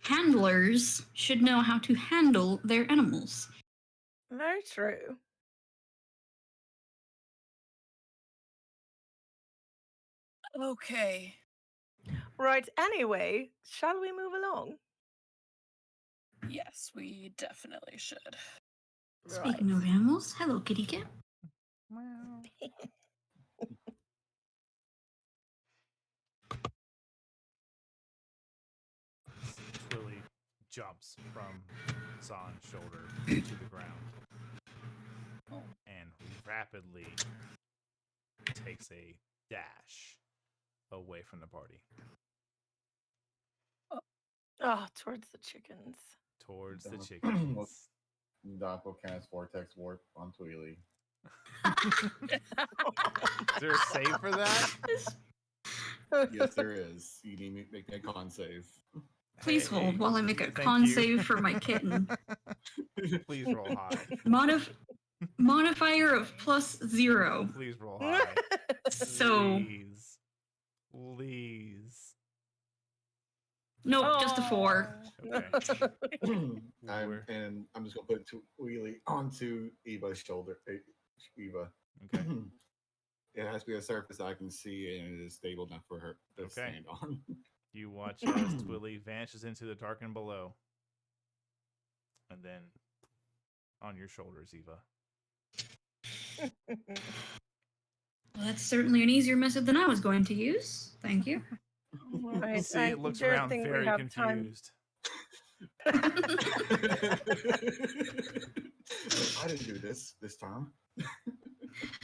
handlers should know how to handle their animals. Very true. Okay. Right, anyway, shall we move along? Yes, we definitely should. Speaking of animals, hello, kitty cat. Twilly jumps from Zan's shoulder to the ground and rapidly takes a dash away from the party Oh, towards the chickens. towards the Doc- chickens. Doc will cast Vortex Warp on Tweely. Is there a save for that? Yes, there is. You need to make a con save. Please Hey, hold while I make a thank con you. save for my kitten. Please roll high. Modifier of +0. Please roll high. So, Please. Please. nope, just a 4. Okay. I'm just gonna put Wheelie onto Eva's shoulder. Eva. Okay. It has to be a surface I can see and it is stable enough for her to Okay. stand on. You watch as Twilly vanishes into the darkened below. And then on your shoulders, Eva. Well, that's certainly an easier method than I was going to use. Thank you. Right, See, I it looks don't around think we very have time. confused. I didn't do this time.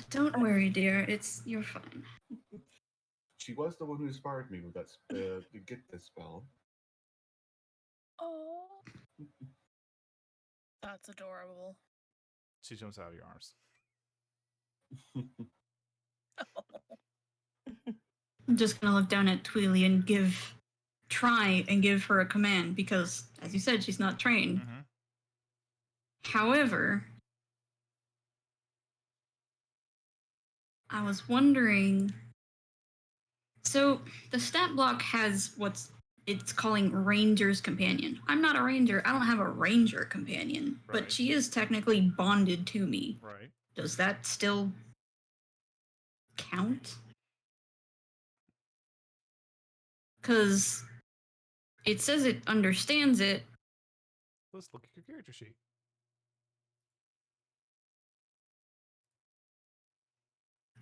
Don't worry, dear. You're fine. She was the one who inspired me with that to get this spell. Oh. That's adorable. She jumps out of your arms. I'm just gonna look down at Tweely and try and give her a command because, as you said, she's not trained. Mm-hmm. However, I was wondering. So the stat block has it's calling Ranger's Companion. I'm not a ranger. I don't have a ranger companion, Right. but she is technically bonded to me. Right. Does that still count? Because it says it understands it. Let's look at your character sheet.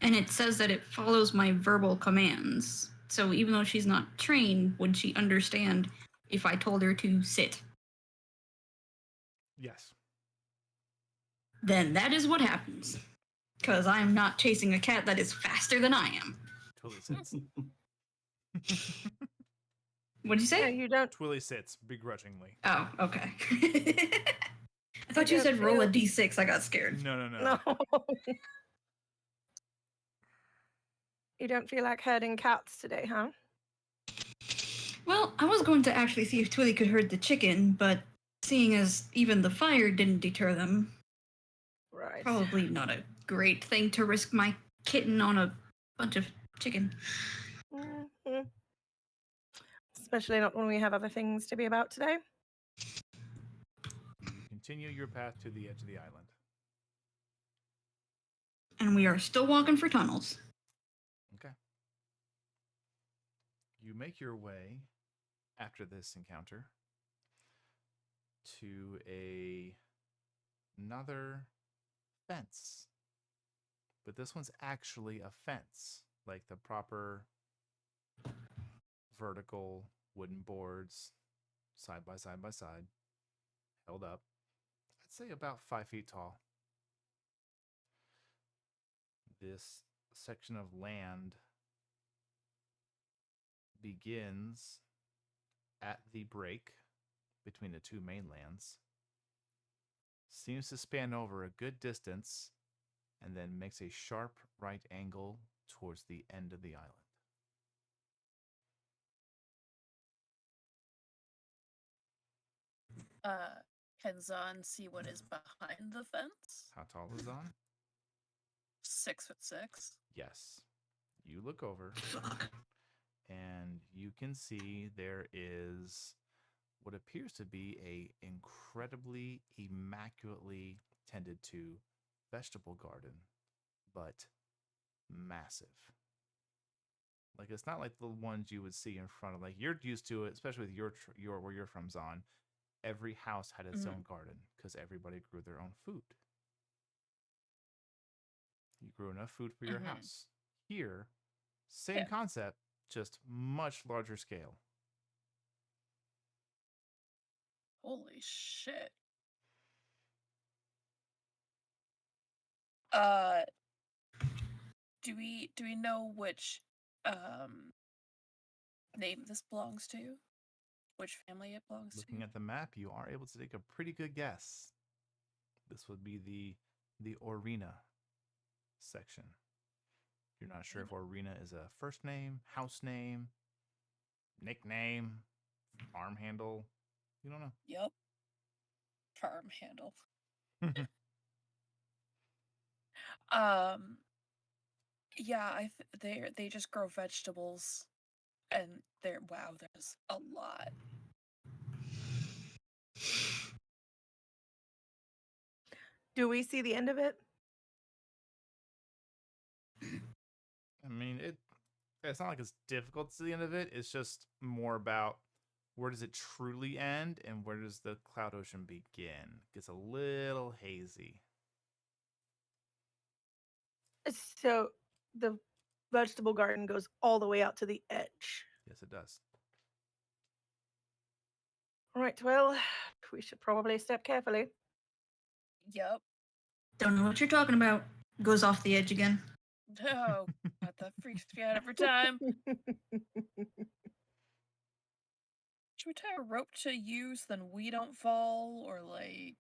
And it says that it follows my verbal commands. So even though she's not trained, would she understand if I told her to sit? Yes. Then that is what happens. Because I'm not chasing a cat that is faster than I am. Twilly sits. What'd you Yeah, say? you don't. Twilly sits begrudgingly. Oh, okay. I thought you don't said roll a feel- d6. I got scared. No. No. You don't feel like herding cats today, huh? Well, I was going to actually see if Twilly could herd the chicken, but seeing as even the fire didn't deter them, Right. probably not a great thing to risk my kitten on a bunch of chicken. Mhm. Especially not when we have other things to be about today. You continue your path to the edge of the island. And we are still walking for tunnels. Okay. You make your way after this encounter to another fence. But this one's actually a fence, like the proper vertical wooden boards, side by side by side, held up. I'd say about 5 feet tall. This section of land begins at the break between the two mainlands, seems to span over a good distance, and then makes a sharp right angle towards the end of the island. Can Zahn see what is behind the fence? How tall is Zahn? 6'6". Yes. You look over Fuck. and you can see there is what appears to be a incredibly immaculately tended to vegetable garden, but massive. Like it's not like the ones you would see in front of. Like you're used to it, especially with your where you're from, Zon. Every house had its own garden because everybody grew their own food. You grew enough food for your house. Here, same concept, just much larger scale. Holy shit. Do we know which name this belongs to? Which family it belongs Looking to? at the map, you are able to take a pretty good guess. This would be the Orina section. You're not sure if Orina is a first name, house name, nickname, farm handle. You don't know. Yep. Farm handle. Yeah, they just grow vegetables, and there's a lot. Do we see the end of it? I mean, it's not like it's difficult to see the end of it. It's just more about where does it truly end and where does the cloud ocean begin. It gets a little hazy. So the vegetable garden goes all the way out to the edge. Yes, it does. Right, well, we should probably step carefully. Yep. Don't know what you're talking about. Goes off the edge again. Oh, God, that freaks me out every time. Should we tie a rope to you so then we don't fall, or like?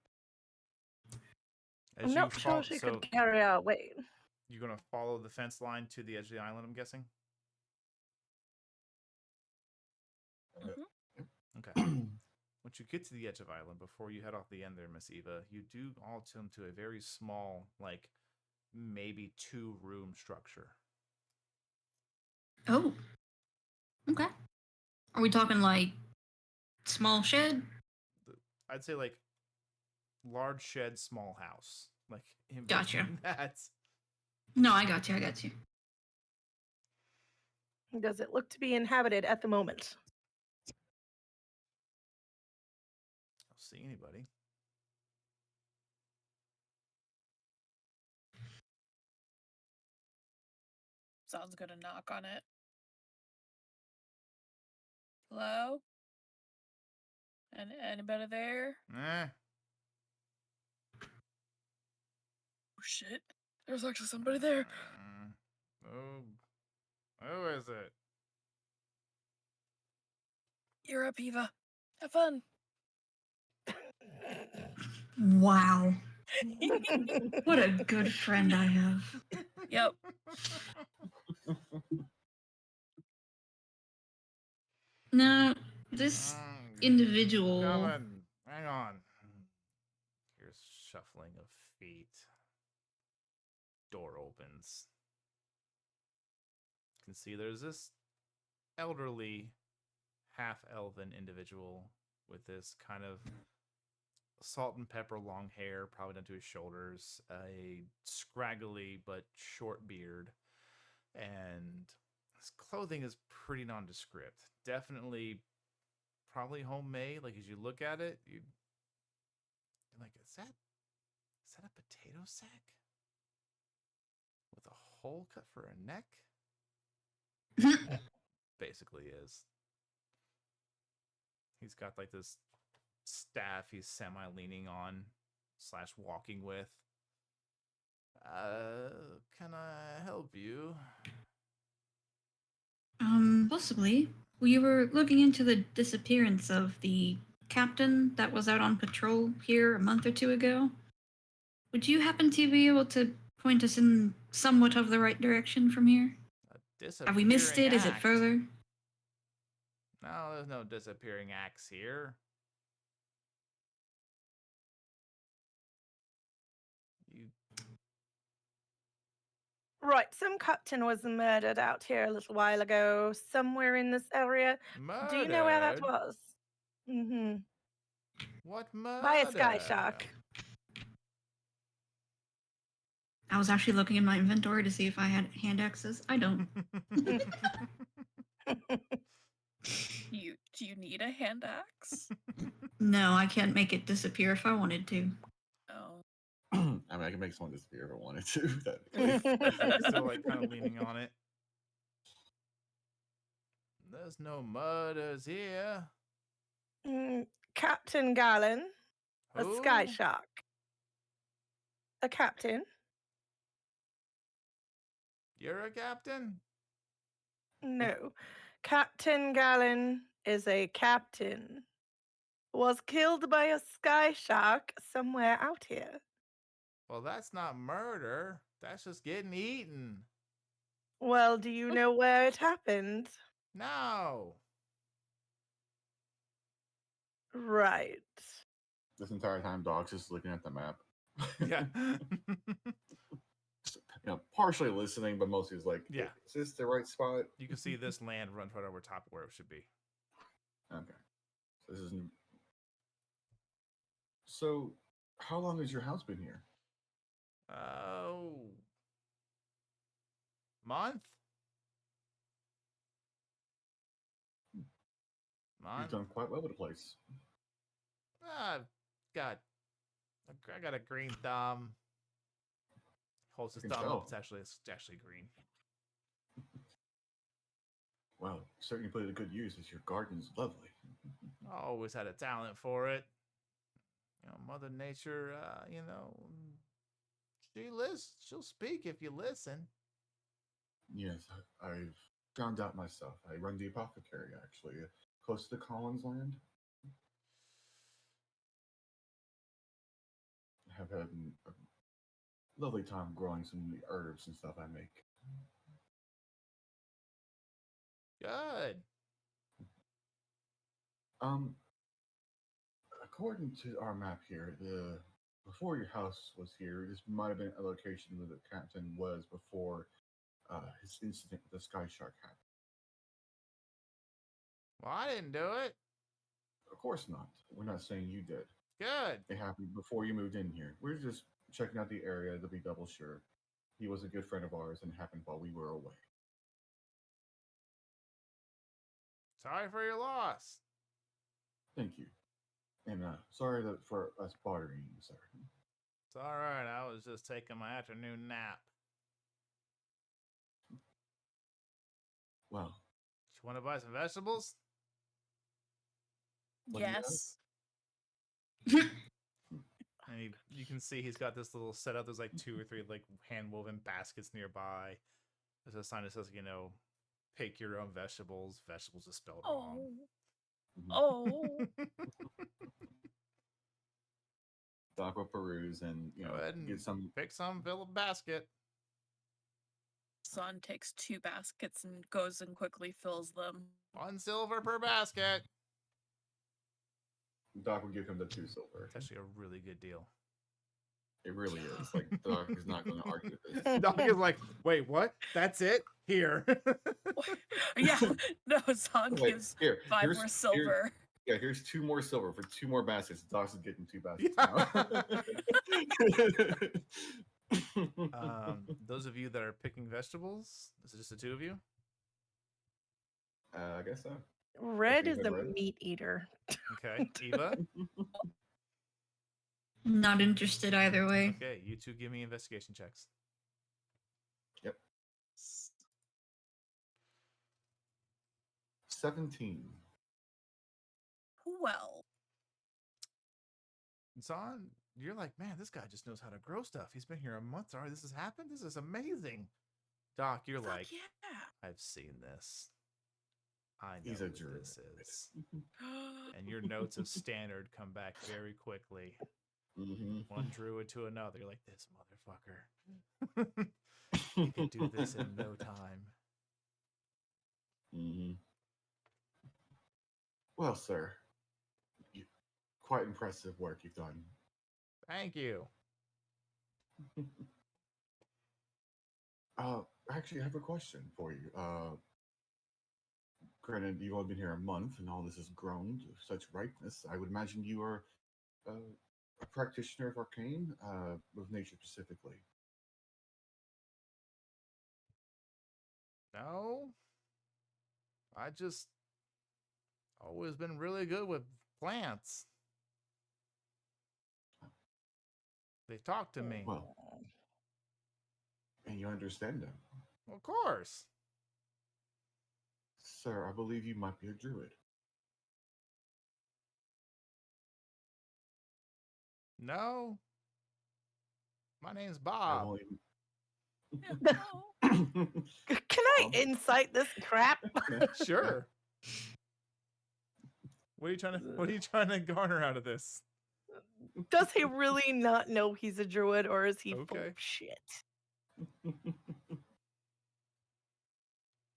I'm not sure she could carry our weight. You're gonna follow the fence line to the edge of the island, I'm guessing. Okay. Once you get to the edge of the island, before you head off the end there, Miss Eva, you do all come to a very small, like maybe 2-room structure. Oh. Okay. Are we talking like small shed? I'd say like large shed, small house. Like in Gotcha. that. No, I got you. I got you. Does it look to be inhabited at the moment? I don't see anybody. Sounds gonna knock on it. Hello? And anybody there? Eh. Oh shit! There's actually somebody there. Oh, who is it? You're up, Eva. Have fun. Wow. What a good friend I have. Yep. Now, this individual. Coming. Hang on. Here's shuffling of feet. Door opens. You can see there's this elderly, half-elven individual with this kind of salt and pepper long hair, probably down to his shoulders, a scraggly but short beard, and his clothing is pretty nondescript. Definitely, probably homemade. Like as you look at it, you're like, is that a potato sack with a hole cut for a neck? Basically is. He's got like this staff he's semi-leaning on / walking with. Can I help you? Possibly. We were looking into the disappearance of the captain that was out on patrol here a month or 2 ago. Would you happen to be able to point us in somewhat of the right direction from here? Have we missed it? Is it further? No, there's no disappearing acts here. Right, some captain was murdered out here a little while ago, somewhere in this area. Murdered? Do you know where that was? Mm-hmm. What murder? By a sky shark. I was actually looking in my inventory to see if I had hand axes. I don't. Do you need a hand axe? No, I can't make it disappear if I wanted to. Oh. I mean, I can make someone disappear if I wanted to. Technically. He's still like kind of leaning on it. There's no murders here. Captain Gallon, a sky Who? shark. A captain? You're a captain? No. Captain Gallon is a captain. Was killed by a sky shark somewhere out here. Well, that's not murder. That's just getting eaten. Well, do you know where it happened? No. Right. This entire time, Doc's just looking at the map. Yeah. Partially listening, but mostly is like, Yeah. is this the right spot? You can see this land run right over top of where it should be. Okay. So this is new. So, how long has your house been here? Oh. Month? You've Month? done quite well with the place. I've got... I got a green thumb. Holds his I can thumb tell. up. It's actually green. Well, you certainly put it to good use, as your garden's lovely. Always had a talent for it. Mother Nature, she'll speak if you listen. Yes, I've found out myself. I run the apothecary, actually, close to the Collins land. I have had a lovely time growing some of the herbs and stuff I make. Good. According to our map here, before your house was here, this might have been a location where the captain was before his incident with the sky shark happened. Well, I didn't do it. Of course not. We're not saying you did. Good. It happened before you moved in here. We're just checking out the area to be double sure. He was a good friend of ours and it happened while we were away. Sorry for your loss. Thank you. And sorry for us bothering you, sir. It's all right. I was just taking my afternoon nap. Well, You want to buy some vegetables? What do you have? Yes. And you can see he's got this little setup. There's like 2 or 3 like hand woven baskets nearby. There's a sign that says, pick your own vegetables. Vegetables is spelled wrong. Oh. Doc will peruse and Go ahead and get some. pick some, fill a basket. Son takes 2 baskets and goes and quickly fills them. 1 silver per basket. Doc will give him the 2 silver. It's actually a really good deal. It really is. Like Doc is not going to argue with this. Doc is like, wait, what? That's it? Here. Yeah, no, Son Wait, gives here, 5 here's- more silver. Here's 2 more silver for 2 more baskets. Doc's is getting 2 baskets now. Those of you that are picking vegetables, is it just the 2 of you? I guess so. Red you is have the red? meat eater. Okay. Eva? Not interested either way. Okay, you 2 give me investigation checks. 17. Well, Zahn, you're like, man, this guy just knows how to grow stuff. He's been here a month already. This has happened? This is amazing. Doc, you're fuck like, yeah. I've seen this. I know He's a what jerk. this is. And your notes of standard come back very quickly. Mm-hmm. One druid to another. You're like, this motherfucker. He could do this in no time. Mm-hmm. Well, sir, quite impressive work you've done. Thank you. Actually, I have a question for you. Granted, you've only been here a month, and all this has grown to such ripeness. I would imagine you are a practitioner of arcane, with nature specifically. No, I just always been really good with plants. They talk to me. Well, and you understand them. Of course. Sir, I believe you might be a druid. No, my name's I Bob. won't even. No. Can I incite this crap? Sure. What are you trying to garner out of this? Does he really not know he's a druid, or is he full Okay. of shit?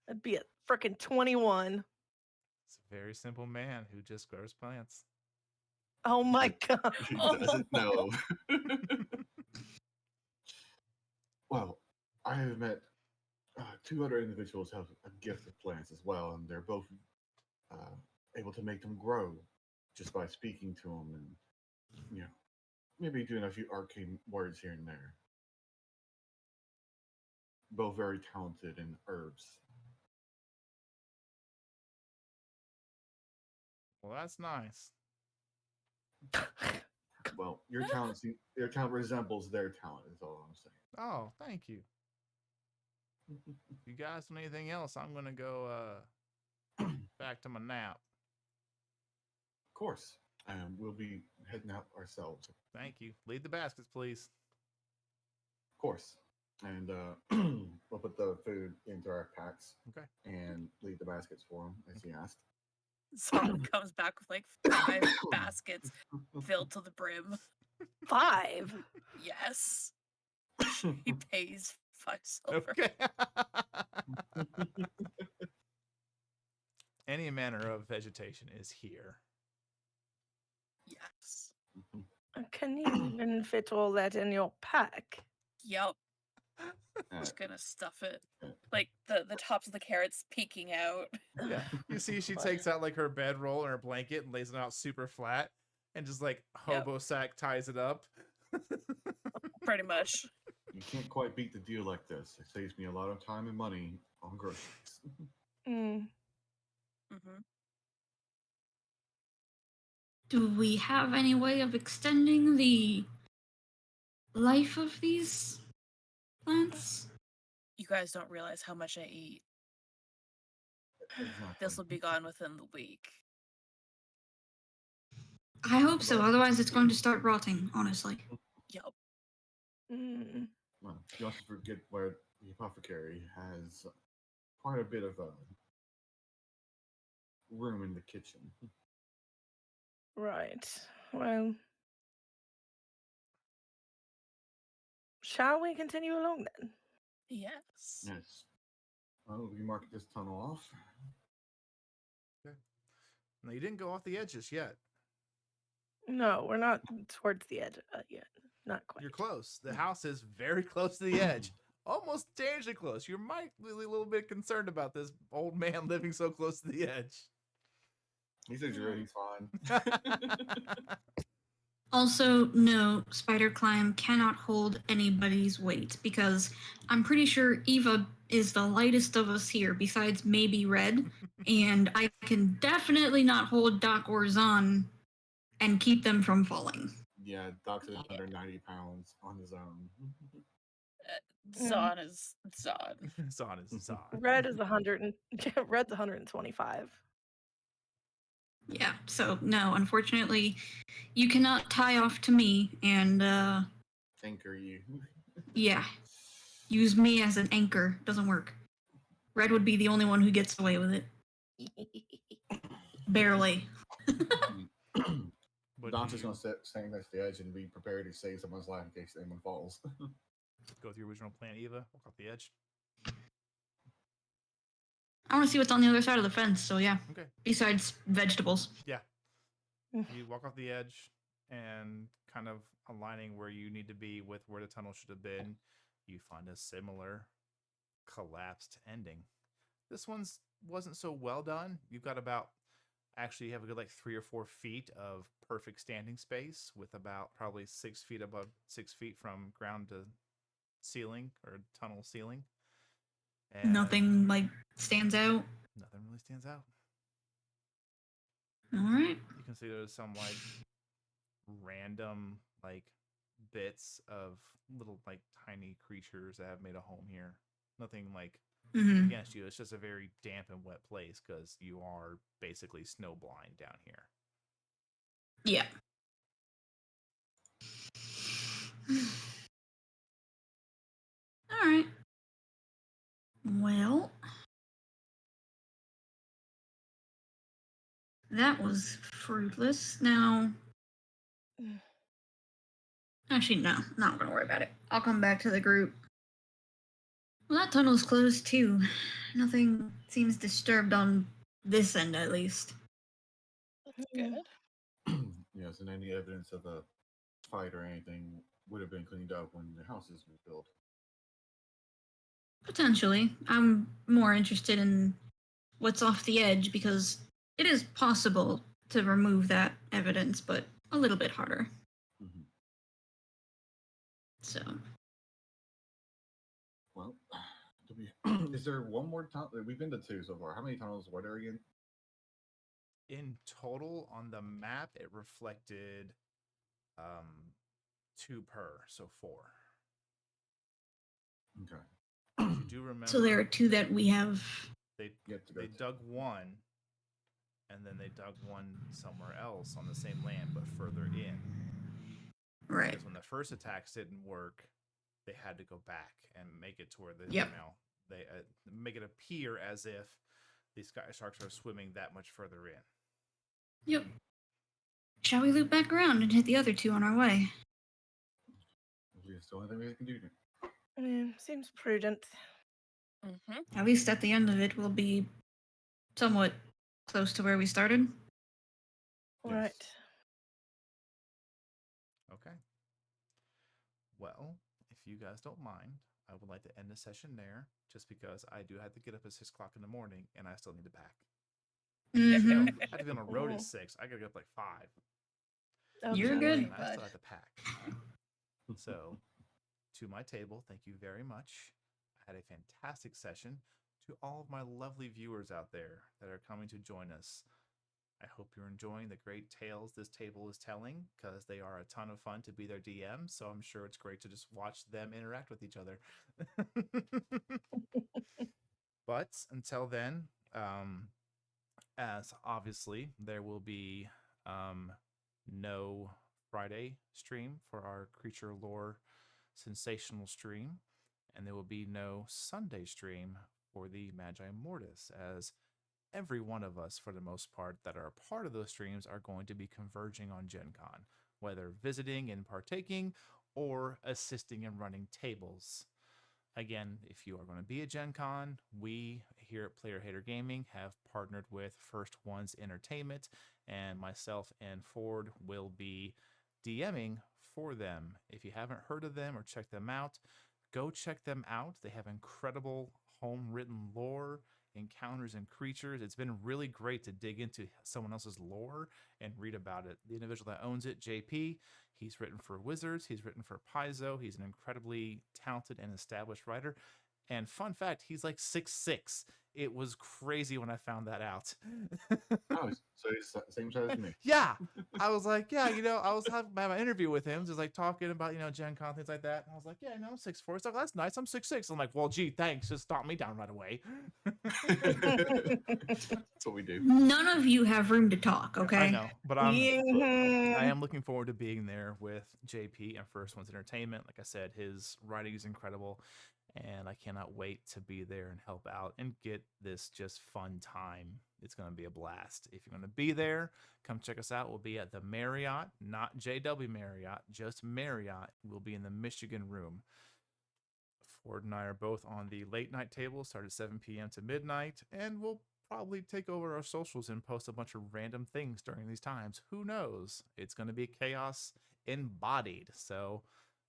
That'd be a freaking 21. It's a very simple man who just grows plants. Oh my god. He doesn't know. Well, I have met two other individuals who have a gift of plants as well, and they're both able to make them grow just by speaking to them and, maybe doing a few arcane words here and there. Both very talented in herbs. Well, that's nice. Well, your talent resembles their talent, is all I'm saying. Oh, thank you. If you guys want anything else, I'm gonna go back to my nap. Of course. We'll be heading out ourselves. Thank you. Lead the baskets, please. Of course. And we'll put the food into our packs Okay. and leave the baskets for him, as he asked. Zon comes back with like 5 baskets filled to the brim. 5. Yes. He pays 5 silver. Okay. Any manner of vegetation is here. Yes. Can you even fit all that in your pack? Yep. Uh, Just gonna stuff it. Like the tops of the carrots peeking out. Yeah. You see, she takes out like her bedroll and her blanket and lays it out super flat and just like hobo sack ties it up. Pretty much. you can't quite beat the deal like this. It saves me a lot of time and money on groceries. Mm. Mm-hmm. Do we have any way of extending the life of these plants? You guys don't realize how much I eat. This will be gone within the week. I hope so, otherwise it's going to start rotting, honestly. Yep. Mm. Well, you also forget where the apothecary has quite a bit of room in the kitchen. Right. Well, shall we continue along then? Yes. Yes. Well, we mark this tunnel off. No, you didn't go off the edge just yet. No, we're not towards the edge yet. Not quite. You're close. The house is very close to the edge. Almost dangerously close. You might be a little bit concerned about this old man living so close to the edge. He says you're he's fine. Also, no, spider climb cannot hold anybody's weight because I'm pretty sure Eva is the lightest of us here, besides maybe Red, and I can definitely not hold Doc or Zon and keep them from falling. Yeah, Doc's at 190 pounds on his own. Zon is Zon. Zon is Zon. Red is 100 and Red's 125. Yeah, so no, unfortunately, you cannot tie off to me and, Anchor you. yeah, use me as an anchor. Doesn't work. Red would be the only one who gets away with it. Barely. But Doc's do just you going to stand next to the edge and be prepared to save someone's life in case anyone falls. go with your original plan, Eva? Walk off the edge. I want to see what's on the other side of the fence, so yeah. Okay. Besides vegetables. Yeah. Mm. You walk off the edge and kind of aligning where you need to be with where the tunnel should have been. You find a similar collapsed ending. This one's wasn't so well done. You've got about actually you have a good like 3 or 4 feet of perfect standing space with about probably 6 feet above 6 feet from ground to ceiling or tunnel ceiling. And Nothing like stands out. nothing really stands out. All right. You can see there's some like random like bits of little like tiny creatures that have made a home here. Nothing like Mm-hmm. against you. It's just a very damp and wet place because you are basically snow blind down here. Yeah. All right. Well, that was fruitless. Now, actually, no, not gonna worry about it. I'll come back to the group. Well, that tunnel's closed too. Nothing seems disturbed on this end, at least. That's Mm. good. Yes, and any evidence of a fight or anything would have been cleaned up when the houses were built. Potentially. I'm more interested in what's off the edge because it is possible to remove that evidence, but a little bit harder. Mm-hmm. So, Well, is there one more tunnel? We've been to 2 so far. How many tunnels were there again? In total on the map, it reflected 2 per, so 4. Okay. You do remember so there are 2 that we have. they Yet to go they to. dug one and then they dug one somewhere else on the same land but further in. Right. Because when the first attacks didn't work, they had to go back and make it to where the Yep. they make it appear as if these sky sharks are swimming that much further in. Yep. Shall we loop back around and hit the other 2 on our way? It's the only thing we can do. Seems prudent. Mm-hmm. At least at the end of it, we'll be somewhat close to where we started. All Yes. right. Okay. Well, if you guys don't mind, I would like to end the session there, just because I do have to get up at 6 o'clock in the morning and I still need to pack. Mhm. I have to be on the road at 6. I gotta get up like 5. You're Okay. good. And I still have to pack. So, to my table, thank you very much. I had a fantastic session. To all of my lovely viewers out there that are coming to join us, I hope you're enjoying the great tales this table is telling, because they are a ton of fun to be their DM. So I'm sure it's great to just watch them interact with each other. But until then, as obviously there will be no Friday stream for our creature lore sensational stream, and there will be no Sunday stream for the Magi Mortis, as every one of us, for the most part, that are a part of those streams are going to be converging on Gen Con, whether visiting and partaking or assisting in running tables. Again, if you are going to be at Gen Con, we here at Player Hater Gaming have partnered with First Ones Entertainment, and myself and Ford will be DMing for them. If you haven't heard of them or checked them out, go check them out. They have incredible home written lore, encounters, and creatures. It's been really great to dig into someone else's lore and read about it. The individual that owns it, JP, he's written for Wizards, he's written for Paizo. He's an incredibly talented and established writer. And fun fact, he's like 6'6". It was crazy when I found that out. Oh, so he's the same size as me. Yeah. I was like, yeah, I was having my interview with him, just like talking about, Gen Con, things like that. And I was like, yeah, I'm 6'4". He's like, that's nice. I'm 6'6". I'm like, well, gee, thanks. Just stomp me down right away. That's what we do. None of you have room to talk, okay? I know, but I Mhm. am looking forward to being there with JP and First One's Entertainment. Like I said, his writing is incredible, and I cannot wait to be there and help out and get this just fun time. It's going to be a blast. If you're going to be there, come check us out. We'll be at the Marriott, not JW Marriott, just Marriott. We'll be in the Michigan room. Ford and I are both on the late night table, start at 7 p.m. to midnight, and we'll probably take over our socials and post a bunch of random things during these times. Who knows? It's going to be chaos embodied. So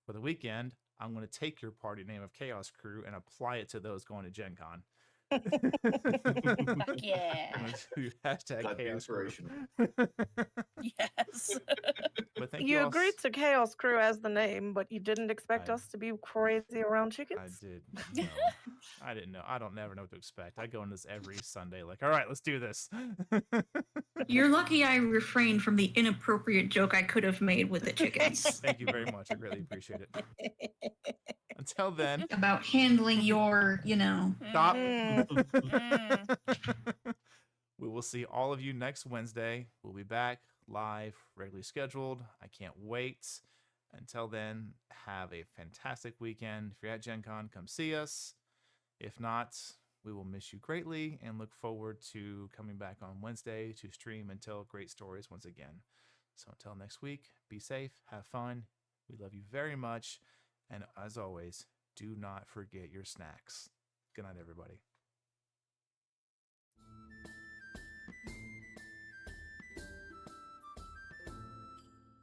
for the weekend, I'm going to take your party name of Chaos Crew and apply it to those going to Gen Con. Fuck yeah. Hashtag Got the chaos crew. inspiration. Yes. But thank You all agreed to Chaos Crew as the name, but you didn't expect I- us to be crazy around I chickens? did no. I didn't know. I don't never know what to expect. I go into this every Sunday like, all right, let's do this. You're lucky I refrained from the inappropriate joke I could have made with the chickens Thank you very much. I greatly appreciate it. Until then, about handling your, stop. Mm. We will see all of you next Wednesday. We'll be back live, regularly scheduled. I can't wait. Until then, have a fantastic weekend. If you're at Gen Con, come see us. If not, we will miss you greatly and look forward to coming back on Wednesday to stream and tell great stories once again. So until next week, be safe, have fun. We love you very much. And as always, do not forget your snacks. Good night, everybody.